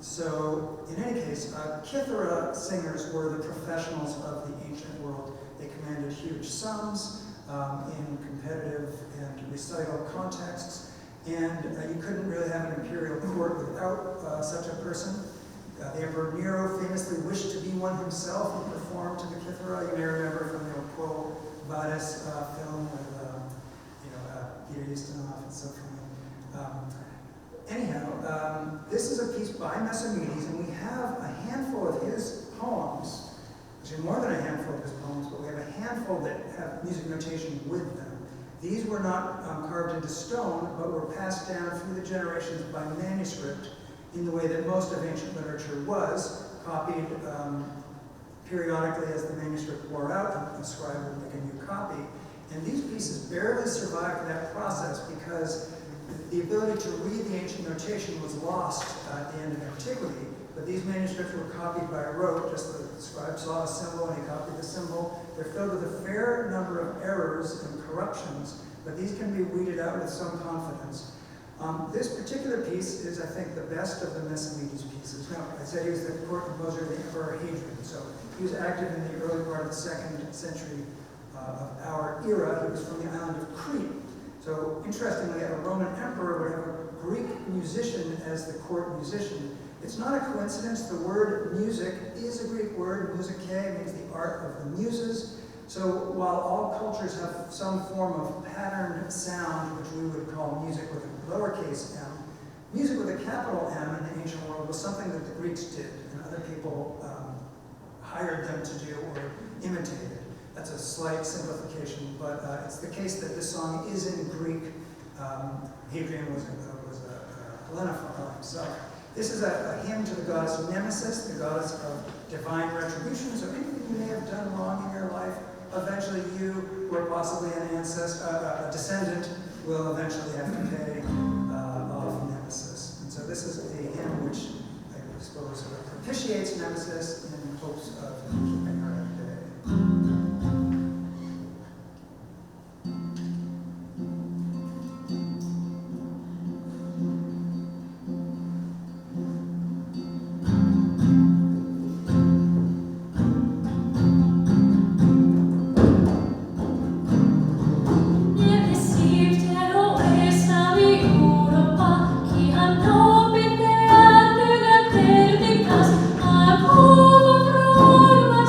So in any case, kithara singers were the professionals of the ancient world. They commanded huge sums in competitive and recital contexts, and you couldn't really have an imperial court without such a person. The Emperor Nero famously wished to be one himself and performed to the kithara. You may remember from the Quo Vadis film with Peter Ustinov and so forth. Anyhow, this is a piece by Mesamides, and we have a handful of his poems, actually more than a handful of his poems, but we have a handful that have music notation with them. These were not carved into stone, but were passed down through the generations by manuscript in the way that most of ancient literature was, copied periodically as the manuscript wore out, and the scribe would make a new copy. And these pieces barely survived that process because the ability to read the ancient notation was lost at the end of antiquity, but these manuscripts were copied by rote. Just the scribe saw a symbol and he copied the symbol. They're filled with a fair number of errors and corruptions, but these can be weeded out with some confidence. This particular piece is, I think, the best of the Mesamides pieces. Now, I said he was the court composer of the Emperor Hadrian, so he was active in the early part of the 2nd century of our era. He was from the island of Crete. So, interestingly, a Roman emperor would have a Greek musician as the court musician. It's not a coincidence. The word music is a Greek word. Musicae means the art of the muses. So while all cultures have some form of patterned sound, which we would call music with a lowercase m, music with a capital M in the ancient world was something that the Greeks did, and other people hired them to do or imitated. That's a slight simplification, but it's the case that this song is in Greek. Hadrian was a Hellenophile himself. This is a hymn to the goddess Nemesis, the goddess of divine retribution. So anything you may have done wrong in your life, eventually you, or possibly an ancestor, a descendant, will eventually have to pay off Nemesis. And so this is a hymn which I suppose propitiates Nemesis in hopes of keeping her at bay. Forma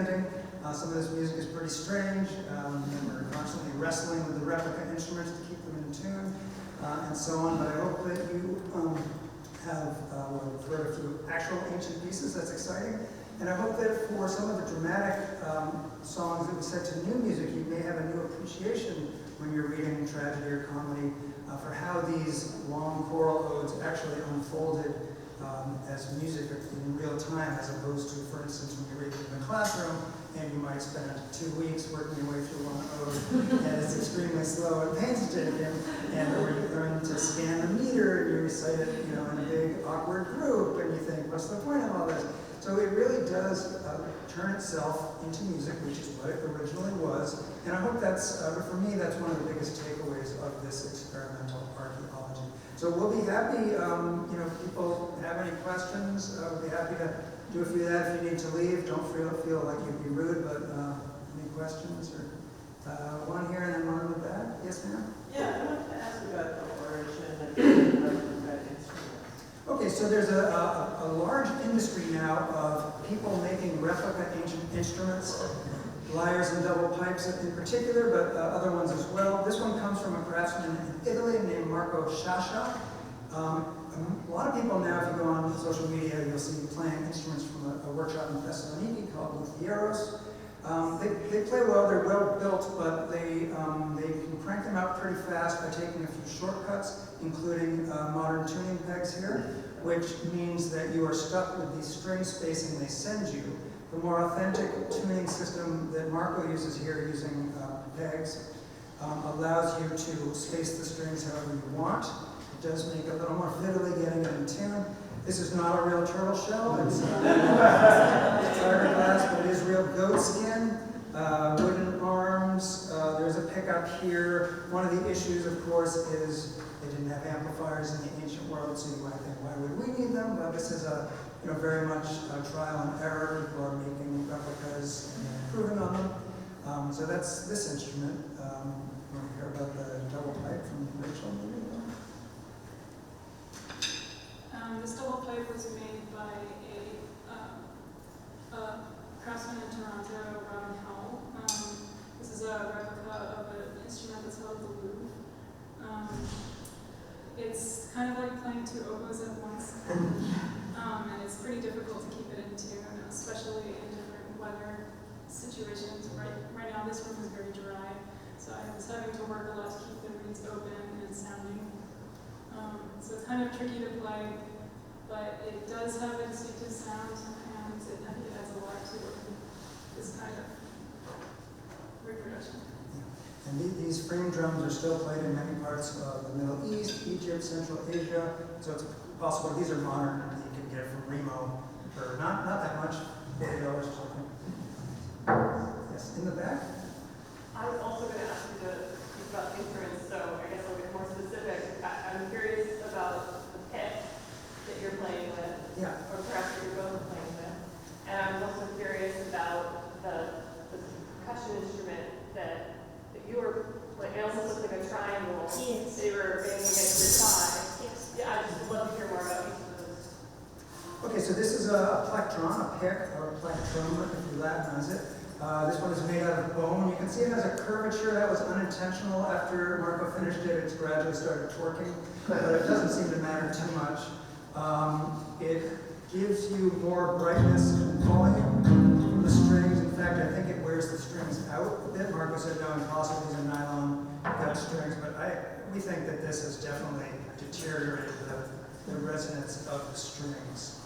demanding. Some of this music is pretty strange, and we're constantly wrestling with the replica instruments to keep them in tune, and so on. But I hope that you have heard a few actual ancient pieces. That's exciting. And I hope that for some of the dramatic songs that we set to new music, you may have a new appreciation when you're reading tragedy or comedy for how these long choral odes actually unfolded as music in real time, as opposed to, for instance, when you read it in the classroom, and you might spend 2 weeks working your way through one ode, and it's extremely slow and painstaking, and or you learn to scan the meter, and you recite it, in a big awkward group, and you think, what's the point of all this? So it really does turn itself into music, which is what it originally was, and I hope that's, for me, that's one of the biggest takeaways of this experimental archaeology. So we'll be happy, people have any questions, we'll be happy to do a few of that. If you need to leave, don't feel like you'd be rude, but any questions? Or one here and then one in the back. Yes, ma'am? Yeah, I wanted to ask about the origin of that instrument. Okay, so there's a large industry now of people making replica ancient instruments, lyres and double pipes in particular, but other ones as well. This one comes from a craftsman in Italy named Marco Sciascia. A lot of people now, if you go on social media, you'll see playing instruments from a workshop in Thessaloniki called Luthieros. They play well, they're well built, but they can crank them out pretty fast by taking a few shortcuts, including modern tuning pegs here, which means that you are stuck with the string spacing they send you. The more authentic tuning system that Marco uses here, using pegs, allows you to space the strings however you want. It does make it a little more fiddly getting it in tune. This is not a real turtle shell. It's fiberglass, but it is real goat skin, wooden arms. There's a pickup here. One of the issues, of course, is they didn't have amplifiers in the ancient world, so you might think, why would we need them? But this is very much trial and error. People are making replicas and improving on them. So that's this instrument. You want to hear about the double pipe from Rachel, maybe? This double pipe was made by a craftsman in Toronto, Robin Howell. This is a replica of an instrument that's held at the Louvre. It's kind of like playing 2 oboes at once, and it's pretty difficult to keep it in tune, especially in different weather situations. Right now, this room is very dry, so I was having to work a lot to keep the reeds open and sounding. So it's kind of tricky to play, but it does have a distinctive sound, and it adds a lot to this kind of reproduction. And these frame drums are still played in many parts of the Middle East, Egypt, Central Asia. So it's possible, these are modern, you can get it from Remo for not that much, $40 or something. Yes, in the back? I was also going to ask you to speak about instruments, so I guess I'll get more specific. I'm curious about the pick that you're playing with, Yeah. or perhaps that you're both playing with. And I was also curious about the percussion instrument that you were like. It almost looked like a triangle. Yes. They were banging against your thigh. Yes. Yeah, I just would love to hear more about each of those. Okay, so this is a plectron, a pick, or a plectrum, if you Latinize it. This one is made out of bone. You can see it has a curvature that was unintentional. After Marco finished it, it's gradually started torquing, but it doesn't seem to matter too much. It gives you more brightness and volume from the strings. In fact, I think it wears the strings out a bit. Marco said, no, impossible, these are nylon gut strings, but we think that this has definitely deteriorated the resonance of the strings.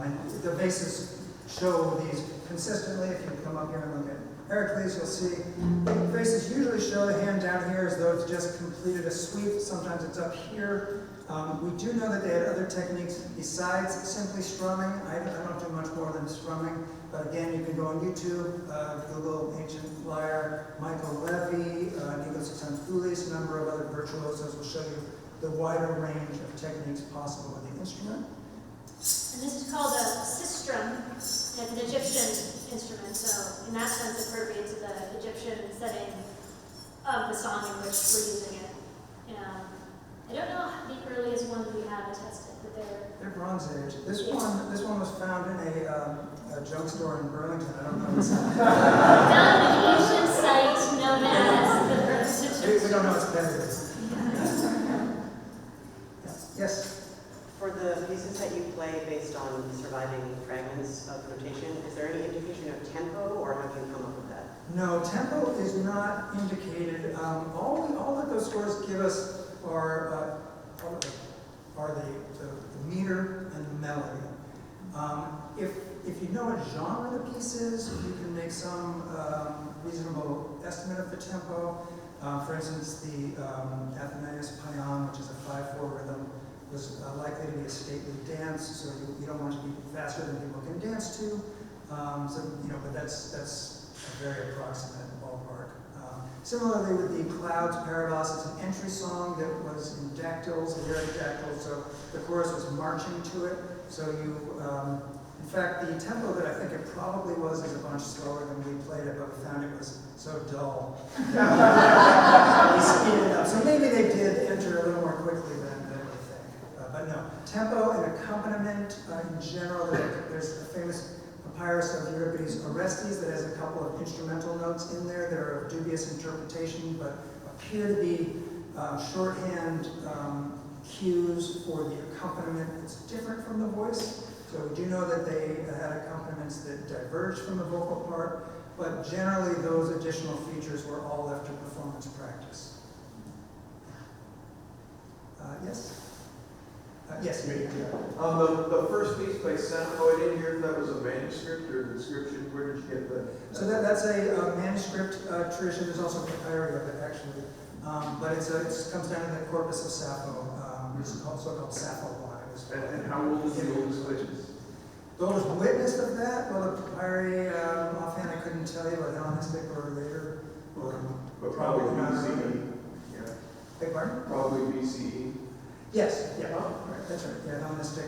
And the basses show these consistently. If you come up here and look at Heracles, you'll see the basses usually show the hand down here as though it's just completed a sweep. Sometimes it's up here. We do know that they had other techniques besides simply strumming. I don't do much more than strumming, but again, you can go on YouTube, Google ancient lyre, Michael Levy, Nikos Xanthoulis, a number of other virtuosos will show you the wider range of techniques possible with the instrument. And this is called a sistrum. It's an Egyptian instrument, so in that sense appropriate to the Egyptian setting of the song in which we're using it. I don't know the earliest ones we have attested, but They're Bronze Age. This one was found in a junk store in Burlington. I don't know what's that. found an ancient site known as the birth certificate. We don't know what's better. Yes. For the pieces that you play based on surviving fragments of notation, is there any indication of tempo, or have you come up with that? No, tempo is not indicated. All that those scores give us are the meter and the melody. If you know what genre the piece is, you can make some reasonable estimate of the tempo. For instance, the Athenaeus Paean, which is a 5/4 rhythm, was likely to be a stately dance, so you don't want to be faster than people can dance to. But that's a very approximate ballpark. Similarly with the Clouds Paradox, it's an entry song that was in dactyls, dactyls, so the chorus was marching to it. So in fact, the tempo that I think it probably was is a bunch slower than we played it, but we found it was so dull. We speeded it up. So maybe they did enter a little more quickly than we think. But no, tempo and accompaniment in general, there's a famous papyrus of Euripides Orestes that has a couple of instrumental notes in there that are of dubious interpretation, but appear to be shorthand cues for the accompaniment that's different from the voice. So we do know that they had accompaniments that diverged from the vocal part, but generally those additional features were all left to performance practice. Yes? Yes? The first piece by Sanfo, I didn't hear if that was a manuscript or an inscription. Where did you get that? So that's a manuscript tradition. There's also papyri of it, actually. But it comes down to the corpus of Sappho, which is also called Sappho I. And how old is the oldest witness? The oldest witness of that? Well, the papyri, offhand I couldn't tell you, but Hellenistic or later. But probably not BCE. early. Yeah. Beg pardon? Probably BCE. Yes, yeah, right, that's right. Yeah, Hellenistic,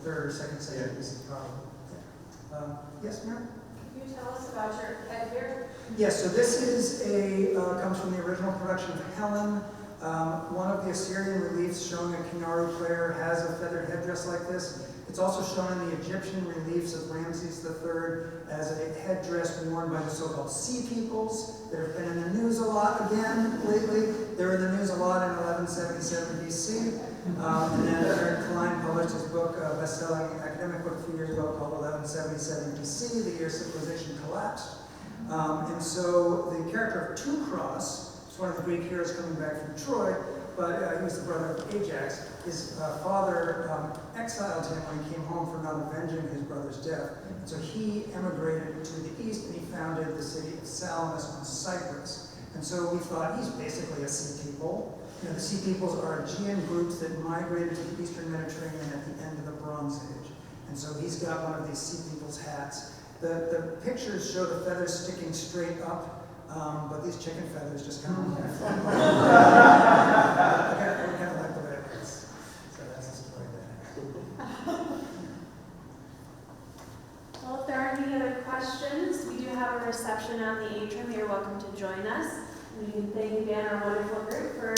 3rd or 2nd century BC, probably. Yeah. Yes, ma'am? Can you tell us about your head here? Yes, so this is comes from the original production of Helen. One of the Assyrian reliefs showing a Kinnaru player has a feathered headdress like this. It's also shown in the Egyptian reliefs of Ramses III as a headdress worn by the so-called sea peoples that have been in the news a lot again lately. They were in the news a lot in 1177 BC. And then Eric Klein published his book, best-selling academic book a few years ago called 1177 BC, the year civilization collapsed. And so the character of Teucros, it's one of the Greek heroes coming back from Troy, but he was the brother of Ajax. His father exiled him when he came home for not avenging his brother's death. And so he emigrated to the east and he founded the city of Salamis on Cyprus. And so we thought he's basically a sea people. The sea peoples are Aegean groups that migrated to the eastern Mediterranean at the end of the Bronze Age. And so he's got one of these sea people's hats. The pictures show the feathers sticking straight up. But these chicken feathers just kind of I kind of like the way it looks. So that's the story there. Well, if there aren't any other questions, we do have a reception out in the atrium. You're welcome to join us. We thank again our wonderful group for